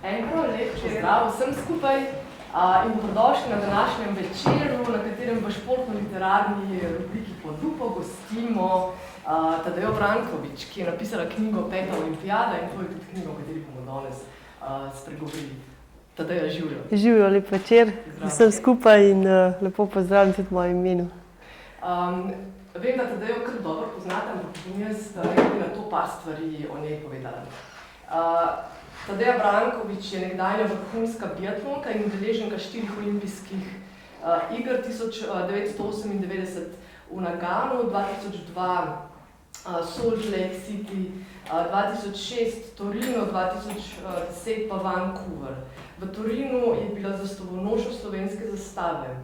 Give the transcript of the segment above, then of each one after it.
Prav lep pozdrav vsem skupaj in dobrodošli na današnjem večeru, na katerem v športno-literarni rubriki Pod lupo gostimo Tadejo Brankovič, ki je napisala knjigo Peta olimpijada in to je tudi knjiga, o kateri bomo danes spregovorili. Tadeja, živjo. Živjo, lep večer vsem skupaj in lepo pozdravljam tudi v mojem imenu. Vem, da Tadejo kar dobro poznate, ampak bom jaz na to par stvari o njej povedala. Tadeja Brankovič je nekdanja vrhunska biatlonka in udeleženka 4 olimpijskih iger, 1998 v Naganu, 2002 Salt Lake City, 2006 Torino, 2010 pa Vancouver. V Torinu je bila zastovonoša slovenske zastave.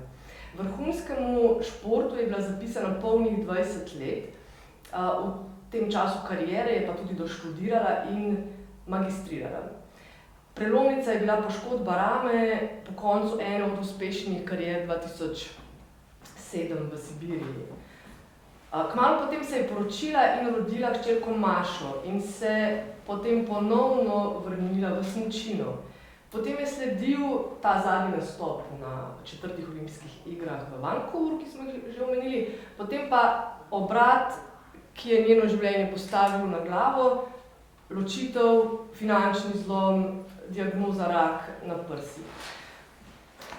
Vrhunskemu športu je bila zapisana polnih 20 let, v tem času kariere je pa tudi doštudirala in magistrirala. Prelomnica je bila poškodba rame po koncu ene od uspešnih karier 2007 v Sibiriji. Kmalu potem se je poročila in rodila hčerko Mašo in se potem ponovno vrnila v smučino. Potem je sledil ta zadnji nastop na 4. olimpijskih igrah v Vancouveru, ki smo jih že omenili, potem pa obrat, ki je njeno življenje postavil na glavo, ločitev, finančni zlom, diagnoza rak na prsi.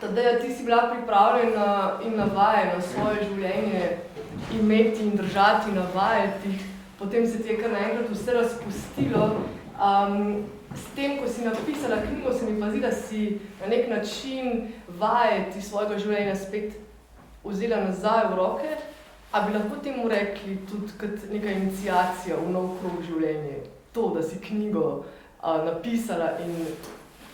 Tadeja, ti si bila pripravljena in navajena svoje življenje imeti in držati na vajetih, potem se ti je kar naenkrat vse razpustilo. S tem, ko si napisala knjigo, se mi pa zdi, da si na nek način vajeti svojega življenja spet vzela nazaj v roke, a bi lahko temu rekli tudi kot neka iniciacija v nov krog življenja? To, da si knjigo napisala in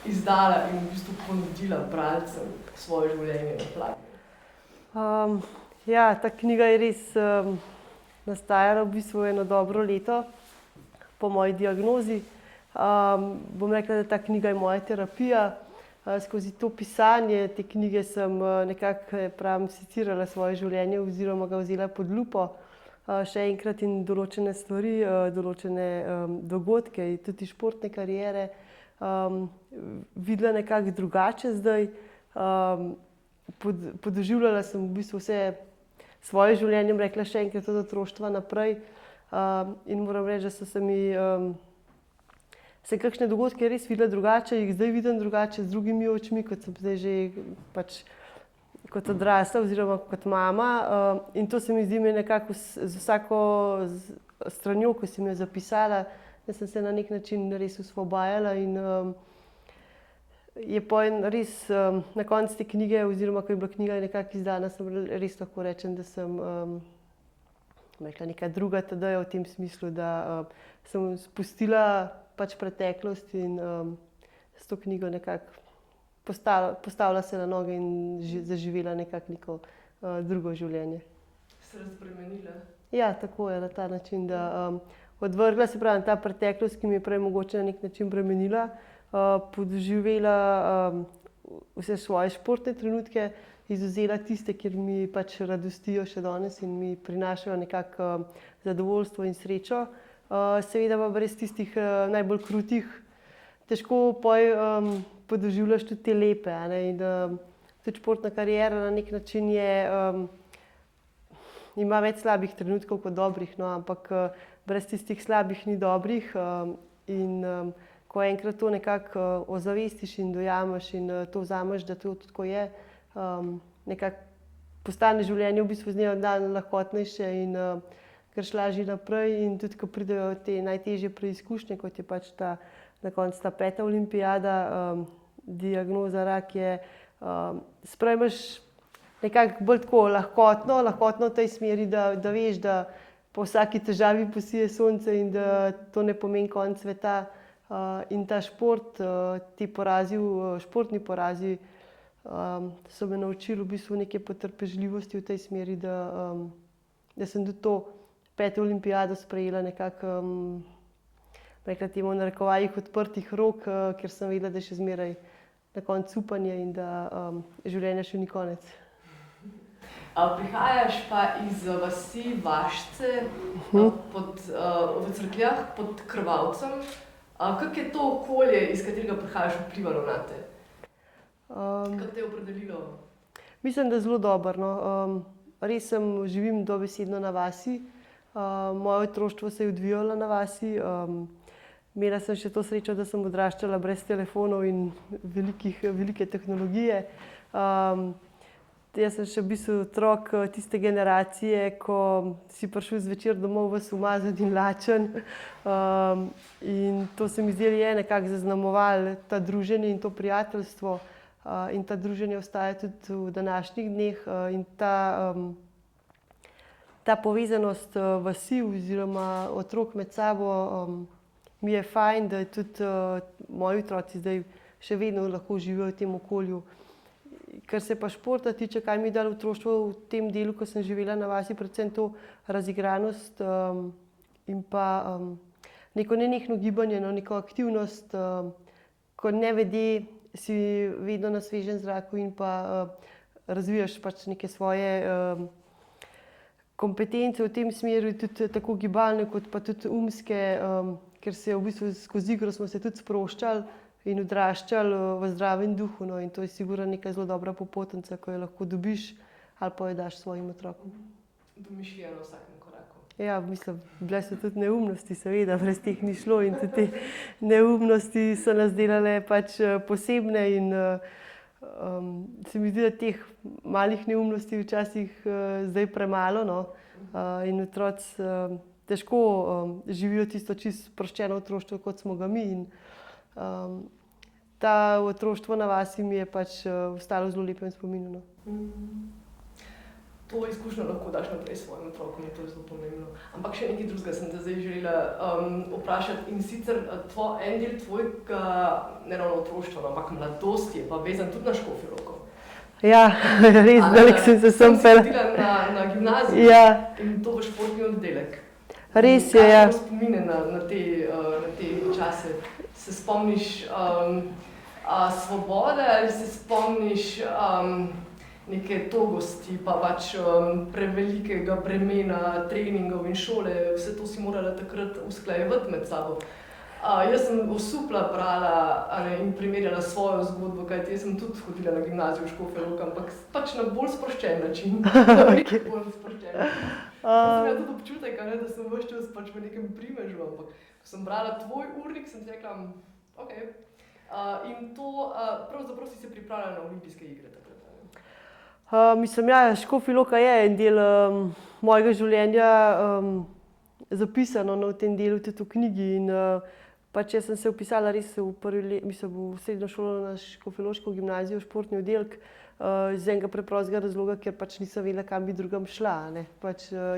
izdala in v bistvu ponudila bralcem svoje življenje na platnu. Ja, ta knjiga je res nastajala v bistvu eno dobro leto po moji diagnozi. Bom rekla, da ta knjiga je moja terapija. Skozi to pisanje te knjige sem nekako secirala svoje življenje oziroma ga vzela pod lupo. Še enkrat in določene stvari, določene dogodke, tudi športne kariere, videla nekako drugače zdaj. Podoživljala sem v bistvu vse svoje življenje, rekla še enkrat od otroštva naprej. In moram reči, da so se mi kakšne dogodke res videla drugače, jih zdaj vidim drugače, z drugimi očmi, kot sem zdaj že kot odrasla oziroma kot mama. In to se mi zdi nekako z vsako stranjo, ko sem jo zapisala, da sem se na nek način res osvobajala in je res na koncu te knjige oziroma, ko je bila knjiga nekako izdana, sem res lahko rečem, da sem rekla neka druga Tadeja v tem smislu, da sem spustila preteklost in s to knjigo nekako postavila se na noge in zaživela nekako neko drugo življenje. Se razbremenila? Ja, tako je, na ta način, da odvrgla se pravi ta preteklost, ki mi je prej mogoče na nek način bremenila, podoživela vse svoje športne trenutke, izvzela tiste, kjer mi radostijo še danes in mi prinašajo nekako zadovoljstvo in srečo. Seveda pa brez tistih najbolj krutih, težko podoživljaš tudi te lepe. In tudi športna kariera na nek način ima več slabih trenutkov kot dobrih, no, ampak brez tistih slabih ni dobrih. In ko enkrat to nekako ozavestiš in dojameš in to vzameš, da to tako je, nekako postane življenje v bistvu z dneva na dan lahkotnejše in greš lažje naprej. In tudi, ko pridejo te najtežje preizkušnje, kot je ta na koncu ta 5. olimpijada, diagnoza rak, sprejmeš nekako bolj tako lahkotno v tej smeri, da veš, da po vsaki težavi posije sonce in da to ne pomeni konec sveta. In ta šport, ti porazi, športni porazi so me naučili v bistvu neke potrpežljivosti v tej smeri, da sem tudi to 5. olimpijado sprejela nekako, rekla temu v narekovajih odprtih rok, ker sem vedela, da je še zmeraj na koncu upanje in da življenja še ni konec. Prihajaš pa iz vasi Vašce v Cerkljah pod Krvavcem. Kako je to okolje, iz katerega prihajaš, vplivalo na te? Kako te je opredelilo? Mislim, da je zelo dobro. No. Res živim dobesedno na vasi. Moje otroštvo se je odvijalo na vasi. Imela sem še to srečo, da sem odraščala brez telefonov in velike tehnologije. Jaz sem še v bistvu otrok tiste generacije, ko si prišel zvečer domov ves umazan in lačen. In to se mi zdelo je nekako zaznamovalo ta druženje in to prijateljstvo. In ta druženje ostaja tudi v današnjih dneh. In ta povezanost vasi oziroma otrok med sabo mi je fajn, da tudi moji otroci zdaj še vedno lahko živijo v tem okolju. Kar se pa športa tiče, kaj mi je dalo otroštvo v tem delu, ko sem živela na vasi, predvsem to razigranost in pa neko nenehno gibanje, neko aktivnost, ko nevede si vedno na svežem zraku in pa razvijaš pač neke svoje kompetence v tem smeru, tudi tako gibalne kot pa tudi umske, ker se v bistvu skozi igro smo se tudi sproščali in odraščali v zdravem duhu. No, in to je sigurno neka zelo dobra popotnica, ko jo lahko dobiš ali pa jo daš svojim otrokom. Domišljija na vsakem koraku. Ja, mislim, bile so tudi neumnosti, seveda, brez teh ni šlo in tudi te neumnosti so nas delale pač posebne in se mi zdi, da teh malih neumnosti včasih zdaj premalo, no. In otroci težko živijo tisto čisto sproščeno otroštvo, kot smo ga mi. In ta otroštvo na vasi mi je pač ostalo zelo lepem spominu. No. To izkušnjo lahko daš naprej svojim otrokom in to je zelo pomembno. Ampak še nekaj drugega sem te zdaj želela vprašati. In sicer en del tvojega, ne ravno otroštva, ampak mladosti je pa vezan tudi na Škofjo Loko. Ja, res, velik sem se sem pel. Sem si hodila na gimnaziji in to v športni oddelek. Res je, ja. Kakšne spomine na te čase? Se spomniš svobode ali se spomniš neke togosti, pa pač prevelikega bremena treningov in šole? Vse to si morala takrat usklajevati med sabo. Jaz sem osupla brala in primerjala svojo zgodbo, kajti jaz sem tudi hodila na gimnazijo v Škofjo Loko, ampak pač na bolj sproščen način. Bolj sproščen. Sem imela tudi občutek, da sem ves čas pač v nekem primežu, ampak ko sem brala tvoj urnik, sem si rekla, okej. In to, pravzaprav si se pripravljala na olimpijske igre takrat. Mislim, ja, Škofja Loka je en del mojega življenja zapisano v tem delu, tudi v knjigi. In pač jaz sem se vpisala res v srednjo šolo na Škofjeloško gimnazijo, športni oddelek, iz enega preprostega razloga, ker pač nisem vedela, kam bi drugam šla.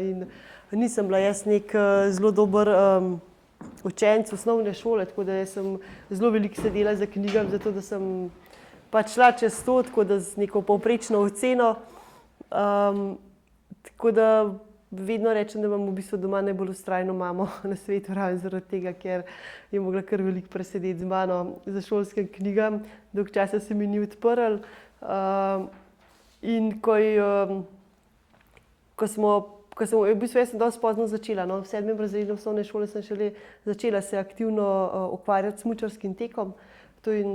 In nisem bila jaz nek zelo dober učenec osnovne šole, tako da sem zelo veliko sedela za knjigami, zato da sem pač šla čez to, tako da z neko povprečno oceno. Tako da vedno rečem, da imam v bistvu doma najbolj vztrajno mamo na svetu, ravno zaradi tega, ker je mogla kar veliko presedeti z mano za šolskim knjigam, dolgo časa se mi ni odprl. In v bistvu jaz sem dosti pozno začela, no, v 7. razredu osnovne šole sem šele začela se aktivno ukvarjati s smučarskim tekom. To je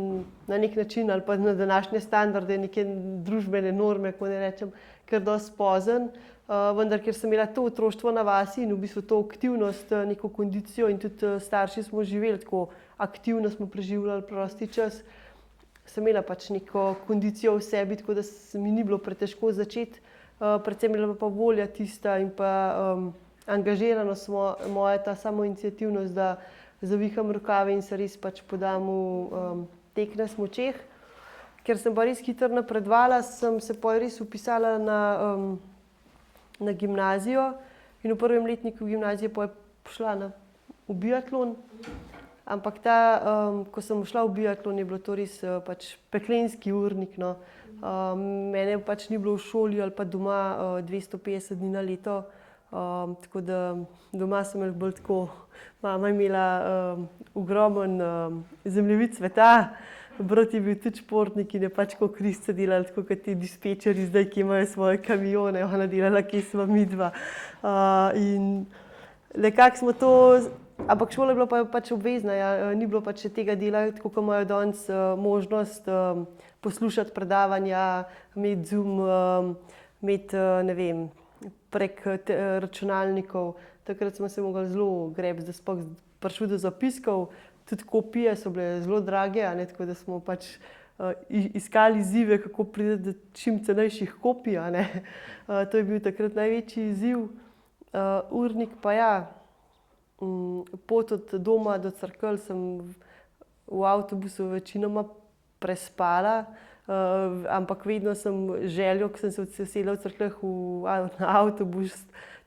na nek način ali pa na današnje standarde, neke družbene norme, ko ne rečem, kar dosti pozno. Vendar, ker sem imela to otroštvo na vasi in v bistvu to aktivnost, neko kondicijo in tudi starši smo živeli tako aktivno, smo preživljali prosti čas, sem imela pač neko kondicijo v sebi, tako da mi ni bilo pretežko začeti. Predvsem je bila pa volja tista in pa angažiranost moja, ta samoiniciativnost, da zaviham rokave in se res pač podam v tek na smučeh. Ker sem pa res hitro napredovala, sem se pa res vpisala na gimnazijo in v prvem letniku gimnazije pa je šla v biatlon. Ampak ko sem šla v biatlon, je bilo to res pač peklenski urnik. No. Mene pač ni bilo v šoli ali pa doma 250 dni na leto, tako da doma sem imela bolj tako, mama je imela ogromen zemljevid sveta, brat je bil tudi športnik in je pač kot Kristca delala, tako kot ti dispečeri zdaj, ki imajo svoje kamione, ona delala, kje sva midva. In nekako smo to Ampak šola je bila pač obvezna, ja. Ni bilo pač še tega dela, tako kot imajo danes možnost poslušati predavanja, imeti Zoom, imeti, ne vem, prek računalnikov. Takrat smo se mogli zelo grebsti, da sploh prišli do zapiskov. Tudi kopije so bile zelo drage, a ne, tako da smo pač iskali izzive, kako priti do čim cenejših kopij, a ne. To je bil takrat največji izziv. Urnik pa ja, pot od doma do Cerkelj sem v avtobusu večinoma prespala, ampak vedno sem željo, ko sem se usedla v Cerkljah na avtobus,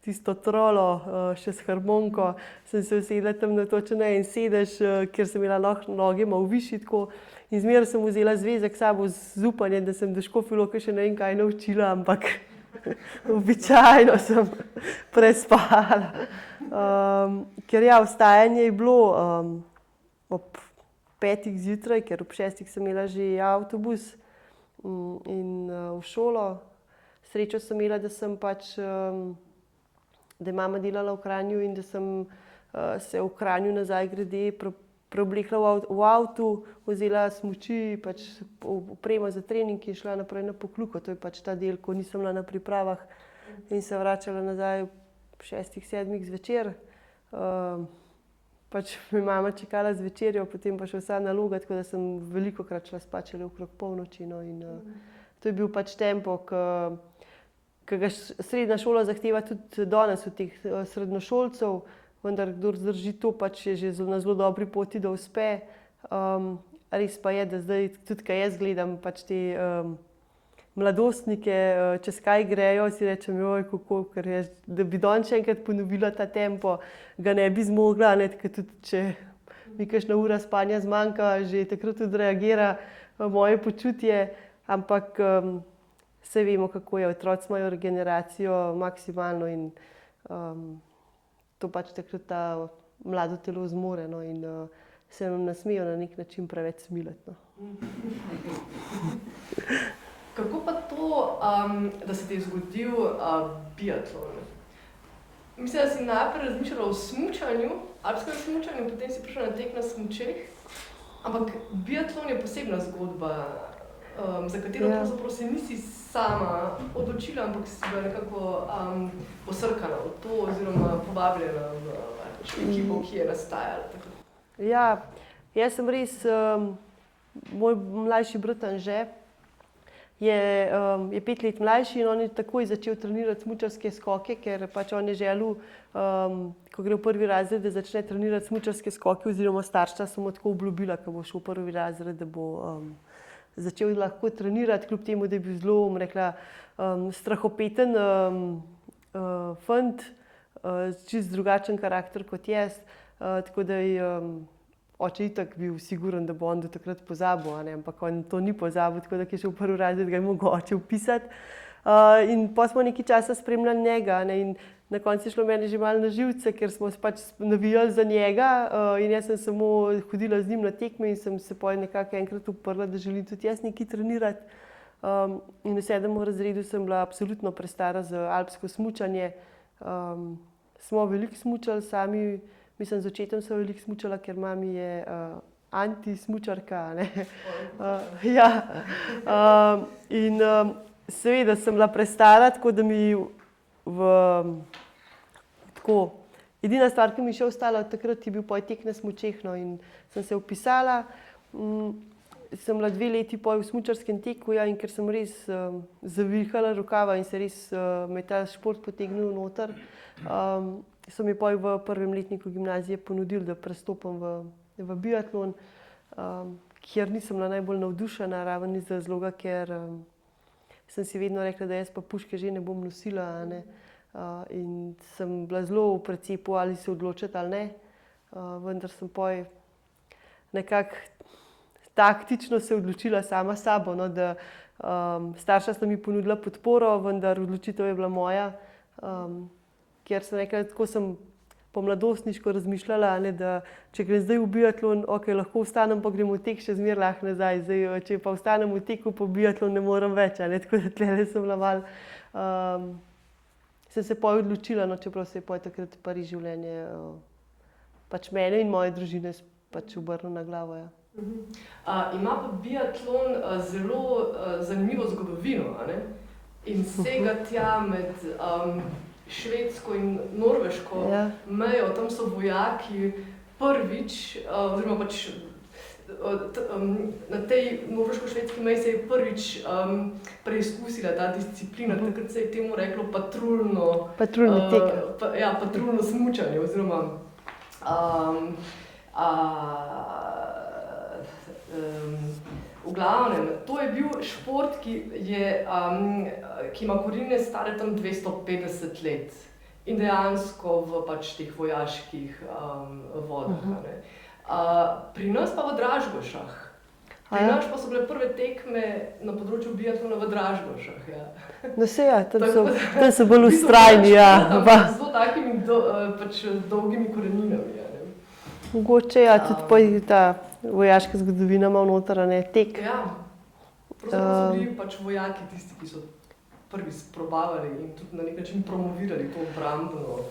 tisto trolo, še s harmoniko, sem se usedla tam natočen na en sedež, kjer sem imela noge malo višje tako. In zmeraj sem vzela zvezek s sabo z upanjem, da sem do Škofje Loke še ne vem kaj naučila, ampak običajno sem prespala. Ker ja, vstajanje je bilo ob 5 zjutraj, ker ob 6 sem imela že avtobus in v šolo. Srečo sem imela, da sem pač, da je mama delala v Kranju in da sem se v Kranju nazaj grede preoblekla v avtu, vzela smuči, pač opremo za trening in šla naprej na Pokljuko. To je pač ta del, ko nisem bila na pripravah in se vračala nazaj ob 6-7 zvečer. Pač me mama čakala z večerjo, potem pa še vsa naloga, tako da sem velikokrat šla spat šele okrog polnoči, no, in to je bil pač tempo, ki ga srednja šola zahteva tudi danes od teh srednjošolcev, vendar kdor zdrži to, pač je že na zelo dobri poti, da uspe. Res pa je, da zdaj tudi, ko jaz gledam pač te mladostnike, čez kaj grejo, si rečem, joj, kako, ker je, da bi danes še enkrat ponovila ta tempo, ga ne bi zmogla, ne, ker tudi če mi kakšna ura spanja zmanjka, že takrat tudi reagira moje počutje, ampak saj vemo, kako je, otroci imajo regeneracijo maksimalno in to pač takrat ta mlado telo zmore, no, in se nam ne smejo na nek način preveč smiliti, no. Kako pa to, da se ti je zgodil biatlon? Mislim, da si najprej razmišljala o smučanju, alpskem smučanju, potem si prišla na tek na smučeh, ampak biatlon je posebna zgodba, za katero pravzaprav se nisi sama odločila, ampak si bila nekako posrkana v to oziroma povabljena v ekipo, ki je nastajala. Ja, jaz sem res, moj mlajši brat Anže je 5 let mlajši in on je takoj začel trenirati smučarske skoke, ker pač on je želel, ko gre v 1. razred, da začne trenirati smučarske skoke, oziroma starša so mu tako obljubila, ko bo šel v 1. razred, da bo začel lahko trenirati, kljub temu, da je bil zelo, bom rekla, strahopeten fant, čisto drugačen karakter kot jaz, tako da je oče itak bil siguren, da bo on do takrat pozabil, a ne, ampak on to ni pozabil, tako da je šel v 1. razred, ga je mogel oče vpisati. In potem smo nekaj časa spremljali njega, ne, in na koncu je šlo meni že malo na živce, ker smo pač navijali za njega in jaz sem samo hodila z njim na tekme in sem se potem nekako enkrat uprla, da želim tudi jaz nekaj trenirati. In v 7. razredu sem bila absolutno prestara za alpsko smučanje. Smo veliko smučali sami, mislim, z očetom sem veliko smučala, ker mami je anti-smučarka, ne. Ja. In seveda sem bila prestara, tako da mi edina stvar, ki mi je še ostala od takrat, je bil potem tek na smučeh, no, in sem se vpisala. Sem bila 2 leti potem v smučarskem teku, ja, in ker sem res zavihala rokava in se res me ta šport potegnil noter, so mi potem v 1. letniku gimnazije ponudili, da prestopim v biatlon, kjer nisem bila najbolj navdušena, raven iz razloga, ker sem si vedno rekla, da jaz pa puške že ne bom nosila, a ne. In sem bila zelo v precepu, ali se odločiti ali ne. Vendar sem potem nekako taktično se odločila sama s sabo, no, da starša sta mi ponudila podporo, vendar odločitev je bila moja. Ker sem rekla, tako sem po mladostniško razmišljala, ne, da če grem zdaj v biatlon, okej, lahko ostanem, pa grem v tek, še zmeraj lahko nazaj. Zdaj, če pa ostanem v teku, po biatlon ne morem več, a ne, tako da tlele sem bila malo, sem se potem odločila, no, čeprav se je potem takrat prvi življenje pač mene in moje družine pač obrnil na glavo. Ja. Ima pa biatlon zelo zanimivo zgodovino, a ne? In sega tja med Švedsko in Norveško mejo, tam so vojaki prvič, oziroma pač na tej norveško-švedski meji se je prvič preizkusila ta disciplina, takrat se je temu reklo patruljni tek. Patruljno smučanje, oziroma v glavnem, to je bil šport, ki ima korene stare tam 250 let in dejansko v pač teh vojaških vodah. Pri nas pa v Dražgošah. Pri nas pa so bile prve tekme na področju biatlona v Dražgošah. Ja. No se ja, tam so bolj vztrajni. Zelo takimi dolgimi koreninami. Ja, mogoče ja, tudi ta vojaška zgodovina ima noter, tek. Ja, pravzaprav so bili pač vojaki tisti, ki so prvi sprobavali in tudi na nek način promovirali to obrambno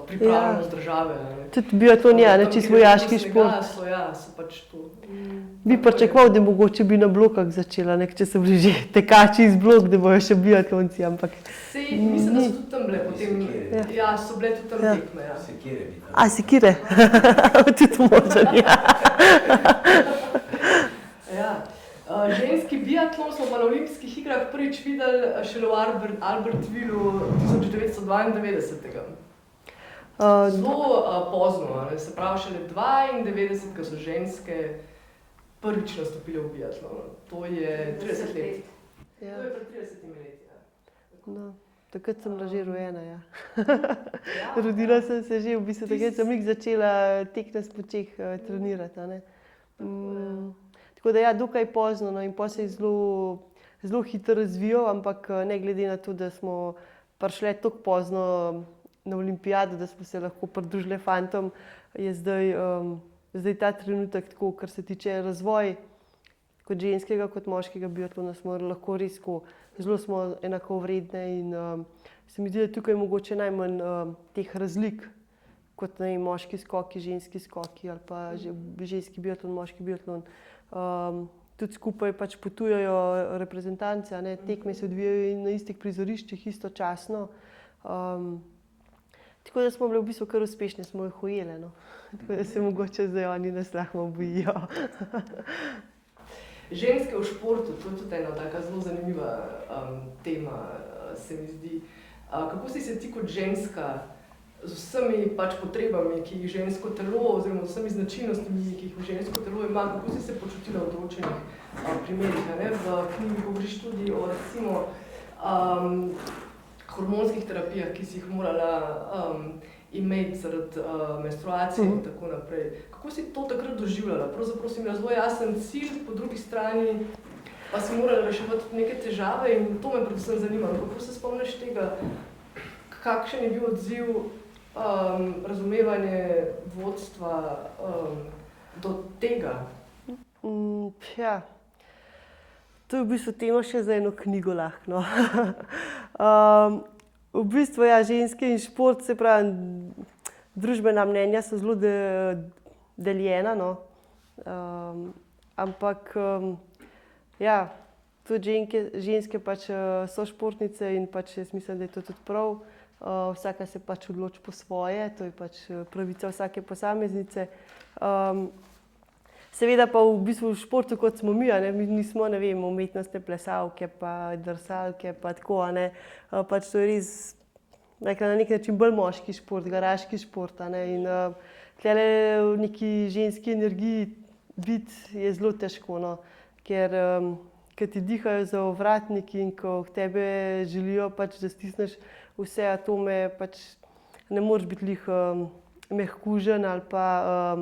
pripravljenost države. Tudi biatlon je čisto vojaški šport. So pač to. Bi pričakoval, da mogoče bi na blokah začela, če so bili že tekači iz blok, da bojo še biatlonci, ampak... Mislim, da so tudi tam bile potem, ja, so bile tudi tam tekme, ja. Sekire bi tam. A, sekire? Tudi možen, ja. Ja. Ženski biatlon smo pa na olimpijskih igrah prvič videli šele v Albertvilu 1992. Zelo pozno, se pravi šele 92, ko so ženske prvič nastopile v biatlonu. To je 30 let. To je pred 30 leti. No, takrat sem bila že rojena, ja. Rodila sem se že, v bistvu takrat sem začela tek na smučeh trenirati. Tako da ja, dokaj pozno, no, in potem se je zelo hitro razvijal, ampak ne glede na to, da smo prišli tako pozno na olimpijado, da smo se lahko pridružili fantom, je zdaj ta trenutek tako, kar se tiče razvoj kot ženskega, kot moškega biatlona, smo lahko res zelo smo enakovredne in se mi zdi, da tukaj mogoče najmanj teh razlik kot moški skoki, ženski skoki ali pa ženski biatlon, moški biatlon. Tudi skupaj pač potujejo reprezentance, tekme se odvijajo na istih prizoriščih istočasno. Tako da smo bili v bistvu kar uspešni, smo jih ujeli. No. Tako da se mogoče zdaj oni nas lahko bojijo. Ženske v športu, to je tudi ena taka zelo zanimiva tema, se mi zdi. Kako si se ti kot ženska z vsemi pač potrebami, ki jih žensko telo, oziroma z vsemi značilnostmi, ki jih žensko telo ima, kako si se počutila v določenih primerih? V knjigi govoriš tudi o recimo hormonskih terapijah, ki si jih morala imeti zaradi menstruacije in tako naprej. Kako si to takrat doživljala? Pravzaprav si imela zelo jasen cilj, po drugi strani pa si morala reševati neke težave in to me predvsem zanima. Kako se spomniš tega? Kakšen je bil odziv, razumevanje vodstva do tega? Ja, to je v bistvu tema še za eno knjigo lahko. V bistvu ja, ženske in šport, se pravi, družbena mnenja so zelo deljena, no. Ampak ja, tudi ženske pač so športnice in pač jaz mislim, da je to tudi prav. Vsaka se pač odloči po svoje, to je pač pravica vsake posameznice. Seveda pa v bistvu v športu, kot smo mi, mi nismo, ne vem, umetnostne plesalke pa drsalke pa tako, pač to je res na nek način bolj moški šport, garaški šport, In tukajle v neki ženski energiji biti je zelo težko, no, ker ti dihajo za ovratnik in ko k tebe želijo pač, da stisneš vse atome, pač ne moreš biti glih mehkužen ali pa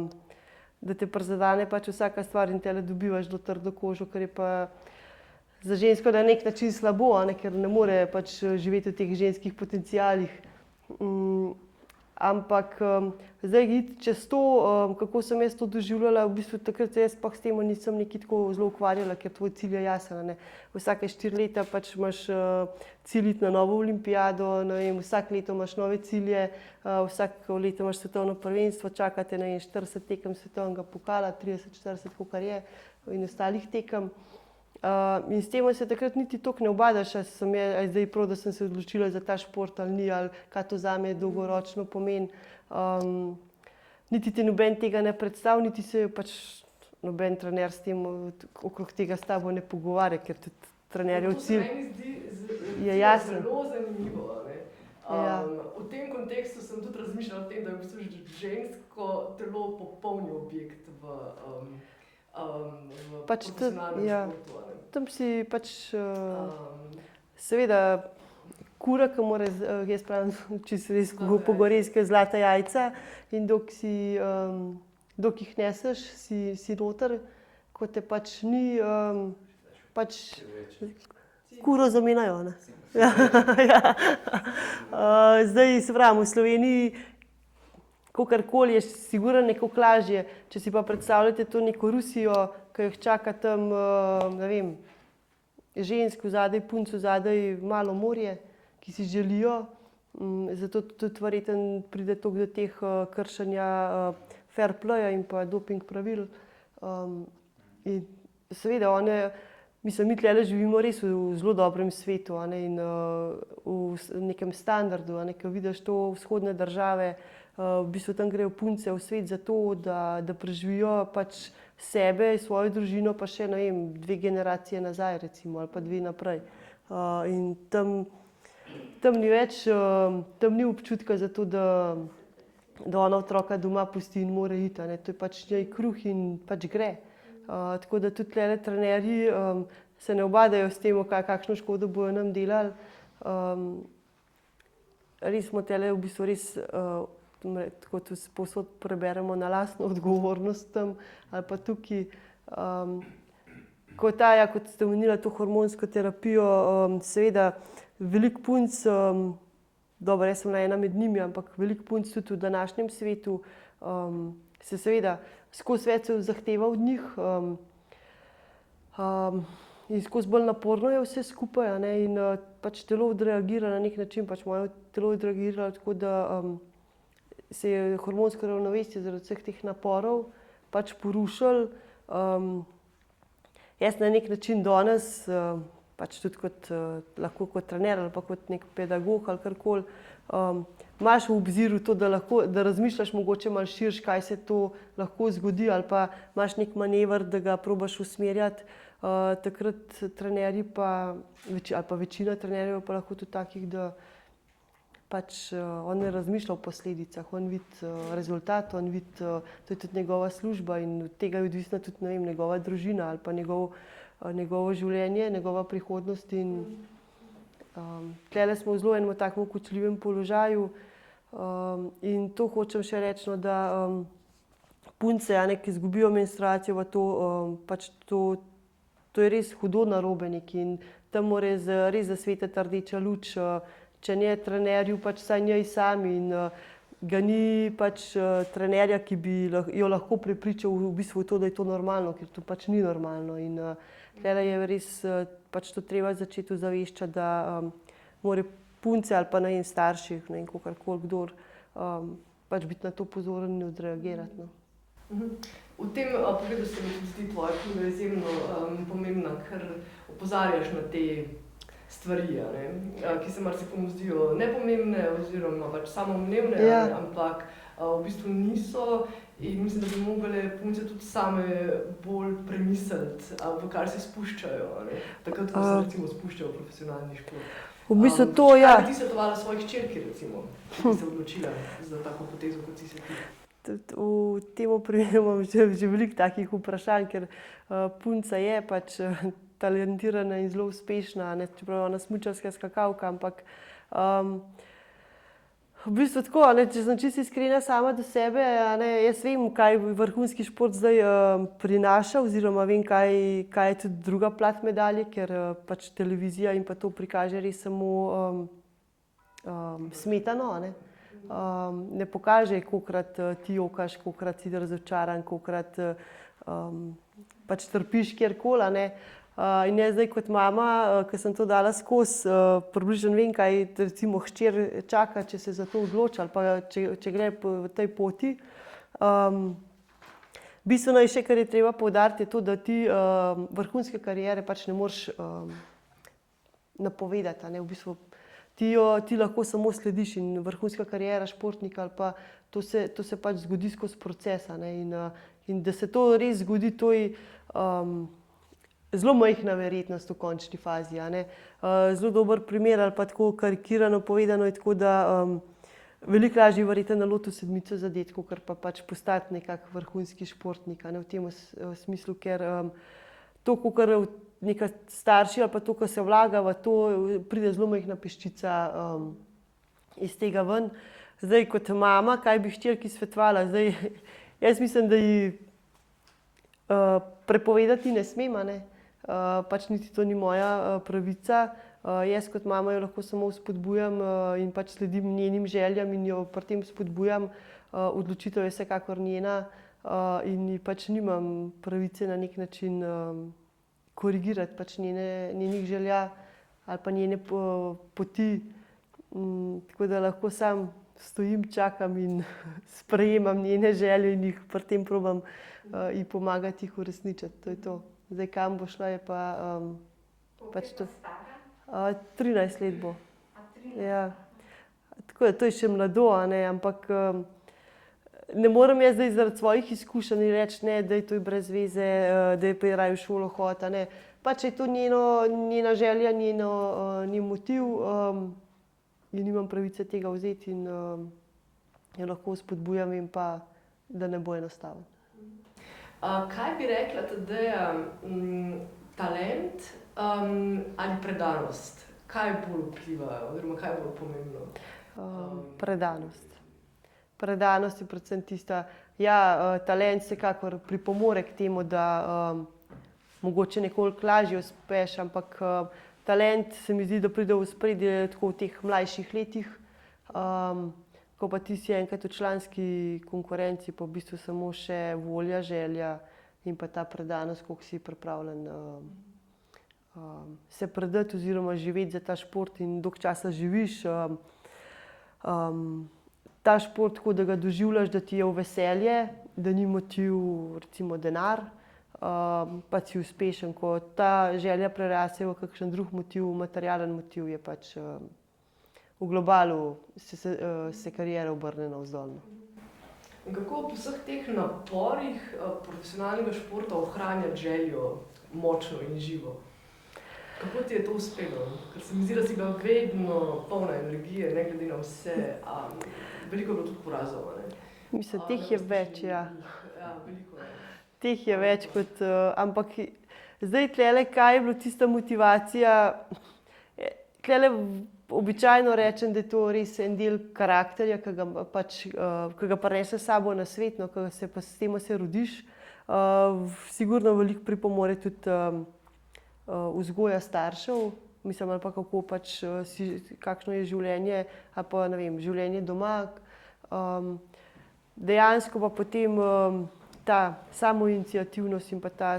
da te prizadene pač vsaka stvar in tele dobivaš do trdo kožo, kar je pa za žensko na nek način slabo, ker ne more pač živeti v teh ženskih potencialih. Ampak zdaj iti čez to, kako sem jaz to doživljala, v bistvu takrat jaz pa s tem nisem neki tako zelo ukvarjala, ker tvoj cilj je jasen, ne. Vsake 4 leta pač imaš cilj iti na novo olimpijado, ne vem, vsako leto imaš nove cilje, vsako leto imaš svetovno prvenstvo, čakate na 40 tekem svetovnega pokala, 30-40, kolikor je, in ostalih tekem. In s tem se takrat niti toliko ne ubadaš, ali je zdaj prav, da sem se odločila za ta šport ali ni, ali kaj to zame dolgoročno pomeni. Niti ti noben tega ne predstavi, niti se pač noben trener s tem okrog tega s tabo ne pogovarja, ker tudi trenerjev cilj je jasen. Zelo zanimivo, ne. V tem kontekstu sem tudi razmišljala o tem, da je v bistvu žensko telo popolni objekt v profesionalnem športu. Tam si pač seveda kura, ki mora, jaz pravim, čisto res pogorejske zlata jajca, in dok jih neseš, si noter, ko te pač ni, pač kuro zamenjajo, ne. Zdaj se pravim, v Sloveniji kakorkoli je sigurno nekako lažje, če si pa predstavljate to neko Rusijo, ki jih čaka tam, ne vem, žensk zadaj, punc zadaj, malo morje, ki si želijo, zato tudi verjetno pride toliko do teh kršenja fair playa in pa doping pravil. In seveda mi tlele živimo res v zelo dobrem svetu, in v nekem standardu, ko vidiš to vzhodne države, v bistvu tam grejo punce v svet zato, da preživijo pač sebe, svojo družino, pa še, ne vem, 2 generacije nazaj recimo, ali pa 2 naprej. In tam ni več, tam ni občutka za to, da ona otroka doma pusti in mora iti, to je pač njej kruh in pač gre. Tako da tudi tlele trenerji se ne ubadajo s tem, kakšno škodo bojo nam delali. Res smo tlele v bistvu res, tako tudi povsod preberemo na lastno odgovornost tam, ali pa tukaj. Kot ste omenila to hormonsko terapijo, seveda veliko punc, dobro, jaz sem ena med njimi, ampak veliko punc tudi v današnjem svetu se seveda skozi več se zahteva od njih, in skozi bolj naporno je vse skupaj, in pač telo odreagira na nek način, pač moje telo odreagiralo tako, da se je hormonsko ravnovesje zaradi vseh teh naporov pač porušilo. Jaz na nek način danes, pač tudi lahko kot trener ali pa kot nek pedagog ali karkoli, imaš v obziru to, da razmišljaš mogoče malo širše, kaj se to lahko zgodi, ali pa imaš nek manever, da ga probaš usmerjati. Takrat trenerji ali pa večina trenerjev pa lahko tudi takih, da pač on ne razmišlja o posledicah, on vidi rezultat, on vidi, to je tudi njegova služba in od tega je odvisna tudi, ne vem, njegova družina ali pa njegovo življenje, njegova prihodnost. In tlele smo v zelo enem takem kočljivem položaju, in to hočem še reči, da punce, ki izgubijo menstruacijo, pač to je res hudo narobe nekaj in tam mora res zasvetiti rdeča luč, če ne trenerju, pač vsaj njej sami, in ga ni pač trenerja, ki bi jo lahko prepričal v bistvu to, da je to normalno, ker to pač ni normalno. In tlele je res pač to treba začeti ozaveščati, da mora punce ali pa ne vem, starši, ne vem, kakorkoli kdor, pač biti na to pozoren in odreagirati. V tem pogledu se mi zdi tvoja knjiga izjemno pomembna, ker opozarjaš na te stvari, ki se marsikomu zdijo nepomembne oziroma pač samoumevne, ampak v bistvu niso, in mislim, da bi morale punce tudi same bolj premisliti, v kar se spuščajo, takrat, ko se recimo spuščajo v profesionalni šport. V bistvu to, ja. Kaj bi ti svetovala svoji hčerki, recimo, ki bi se odločila za tako potezo, kot si se ti? V tem primeru imam že veliko takih vprašanj, ker punca je pač talentirana in zelo uspešna, čeprav je ona smučarska skakalka, ampak v bistvu tako, če sem čisto iskrena sama do sebe, jaz vem, kaj vrhunski šport zdaj prinaša, oziroma vem, kaj je tudi druga plat medalje, ker pač televizija in pa to prikaže res samo smetano, Ne pokaže, kolikrat ti jokaš, kolikrat si razočaran, kolikrat pač trpiš kjerkoli, ne. In jaz zdaj kot mama, ki sem to dala skozi, približno vem, kaj recimo hčer čaka, če se za to odloči ali pa če gre po tej poti. Bistveno je še, kar je treba poudariti, je to, da ti vrhunske kariere pač ne moreš napovedati, a ne, v bistvu ti lahko samo slediš in vrhunska kariera športnika ali pa to se pač zgodi skozi proces, a ne, in da se to res zgodi, to je zelo majhna verjetnost v končni fazi, a ne. Zelo dober primer ali pa tako karikirano povedano je tako, da veliko lažje verjetno na lotu sedmico zadeti, kakor pa pač postati nekak vrhunski športnik, a ne, v tem smislu, ker to, kakor neka starši ali pa to, ko se vlaga v to, pride zelo majhna peščica iz tega ven. Zdaj kot mama, kaj bi hčerki svetovala? Zdaj, jaz mislim, da ji prepovedati ne smem, a ne. Pač niti to ni moja pravica. Jaz kot mama jo lahko samo spodbujam in pač sledim njenim željam in jo pri tem spodbujam. Odločitev je vsekakor njena in ji pač nimam pravice na nek način korigirati pač njenih želja ali pa njene poti. Tako da lahko sam stojim, čakam in sprejemam njene želje in jih pri tem probam ji pomagati jih uresničiti. To je to. Zdaj, kam bo šla, je pa pač to. 13 let bo. Ja. Tako da to je še mlado, a ne, ampak ne morem jaz zdaj zaradi svojih izkušenj reči, ne, da je to brez veze, da je pa raje v šolo hoditi, a ne. Pač je to njena želja, njen motiv, in nimam pravice tega vzeti in jo lahko spodbujam in pa, da ne bo enostavno. Kaj bi rekla, Tadeja, talent ali predanost? Kaj bolj vpliva oziroma kaj bolj pomembno? Predanost. Predanost je predvsem tista, talent vsekakor pripomore k temu, da mogoče nekoliko lažje uspeš, ampak talent se mi zdi, da pride v ospredje tako v teh mlajših letih. Ko pa ti si enkrat v članski konkurenci, pa v bistvu samo še volja, želja in pa ta predanost, koliko si pripravljen se predati oziroma živeti za ta šport in dolgo časa živiš. Ta šport, tako da ga doživljaš, da ti je v veselje, da ni motiv recimo denar, pa si uspešen, ko ta želja preraste v kakšen drug motiv, materialen motiv, je pač v globalu se kariera obrne navzdol. In kako po vseh teh naporih profesionalnega športa ohranjati željo močno in živo? Kako ti je to uspelo? Ker se mi zdi, da si bila vedno polna energije, ne glede na vse. Veliko je bilo tudi porazov, ne? Mislim, teh je več, ja. Ja, veliko je. Teh je več kot, ampak zdaj tlele, kaj je bilo tista motivacija? Tlele običajno rečem, da je to res en del karakterja, ki ga prinese s sabo na svet, no, ki se pa s tem se rodiš. Sigurno veliko pripomore tudi vzgoja staršev, mislim, ali pa kako pač kakšno je življenje, ali pa ne vem, življenje doma. Dejansko pa potem ta samoiniciativnost in pa ta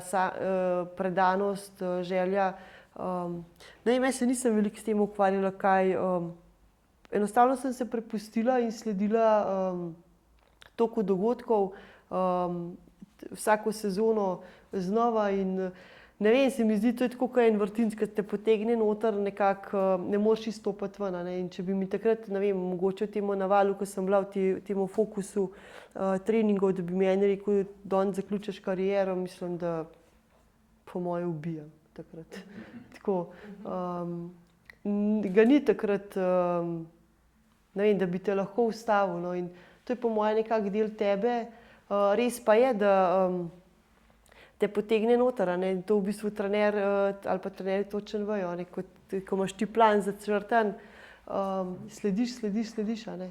predanost, želja. Ne vem, jaz se nisem veliko s tem ukvarjala, kaj. Enostavno sem se prepustila in sledila toku dogodkov, vsako sezono znova in ne vem, se mi zdi, to je tako kot en vrtinec, ki te potegne noter, nekako ne moreš izstopati ven, a ne. In če bi mi takrat, ne vem, mogoče v tem navalu, ko sem bila v tem fokusu treningov, da bi mi en rekel, danes zaključiš kariero, mislim, da po moje ubijam takrat. Tako, ga ni takrat, ne vem, da bi te lahko ustavil, no, in to je po moje nekak del tebe. Res pa je, da te potegne noter, a ne, in to v bistvu trener ali pa trenerji točno vejo, a ne, ko imaš ti plan začrtan, slediš, a ne.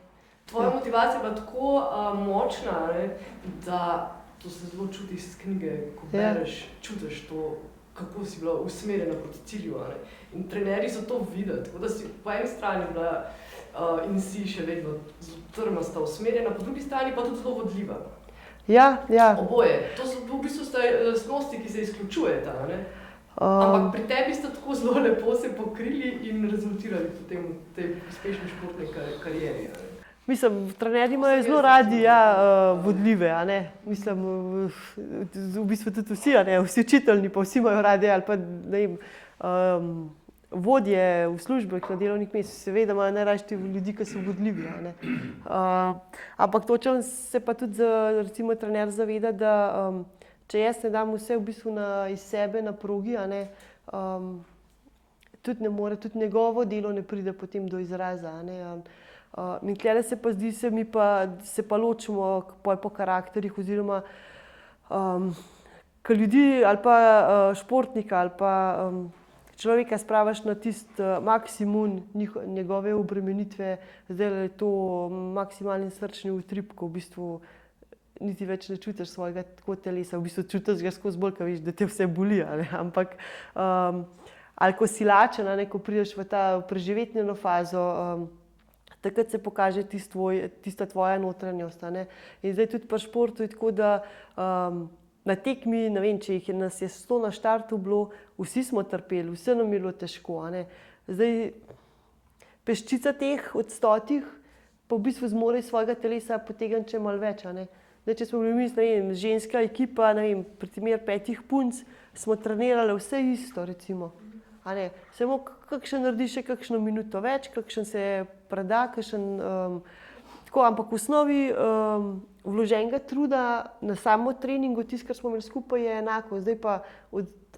Tvoja motivacija je bila tako močna, ne, da to se zelo čuti iz knjige, ko bereš, čutiš to kako si bila usmerjena proti cilju. A ne? In trenerji so to videli, tako da si po eni strani bila in si še vedno trmasta usmerjena, po drugi strani pa tudi zelo vodljiva. Ja, ja. Oboje. To so v bistvu lastnosti, ki se izključujeta. Ne? Ampak pri tebi sta tako zelo lepo se pokrili in rezultirali potem v tej uspešni športni karieri. Mislim, trenerji imajo zelo radi vodljive, a ne. Mislim, v bistvu tudi vsi, a ne, vsi učiteljni pa vsi imajo radi ali pa, ne vem, vodje v službah na delovnih mestih, seveda imajo najrajši ljudi, ki so vodljivi, a ne. Ampak točno se pa tudi recimo trener zaveda, da če jaz ne dam vse v bistvu iz sebe na progi, a ne, tudi ne more, tudi njegovo delo ne pride potem do izraza, a ne. In tukaj se pa zdi, se pa ločimo po karakterjih oziroma ko ljudi ali pa športnika ali pa človeka spravaš na tisti maksimum njegove obremenitve, zdaj je to maksimalni srčni utrip, ko v bistvu niti več ne čutiš svojega tako telesa, v bistvu čutiš ga skozi bolj, ko veš, da te vse boli, a ne, ampak ali ko si lačen, a ne, ko prideš v ta preživetnjeno fazo, takrat se pokaže tista tvoja notranjost, a ne. In zdaj tudi pri športu je tako, da na tekmi, ne vem, če nas je 100 na štartu bilo, vsi smo trpeli, vse nam je bilo težko, a ne. Zdaj, peščica teh od 100 pa v bistvu zmore iz svojega telesa potegniti še malo več, a ne. Zdaj, če smo bili mi, ne vem, ženska ekipa, ne vem, primer 5 punc, smo trenirali vse isto, recimo. A ne, samo kakšen naredi še kakšno minuto več, kakšen se preda, kakšen tako, ampak v osnovi vloženega truda na samo treningu, tisto, kar smo imeli skupaj, je enako. Zdaj pa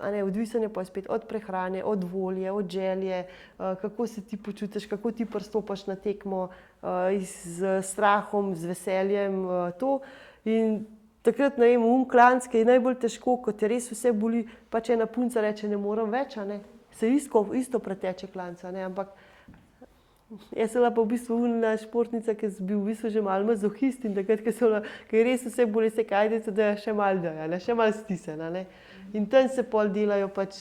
odvisen je pa spet od prehrane, od volje, od želje, kako se ti počutiš, kako ti pristopaš na tekmo, z strahom, z veseljem, to. In takrat, ne vem, klanc, ki je najbolj težko, ko te res vse boli, pa če ena punca reče, ne morem več, a ne, se isto preteče klanca, ne, ampak jaz sem bila pa v bistvu športnica, ki sem bil v bistvu že malo mazohist in takrat, ko je res vse boli, se kaj dajte, da še malo daje, ne, še malo stisne, ne. In tam se pol delajo pač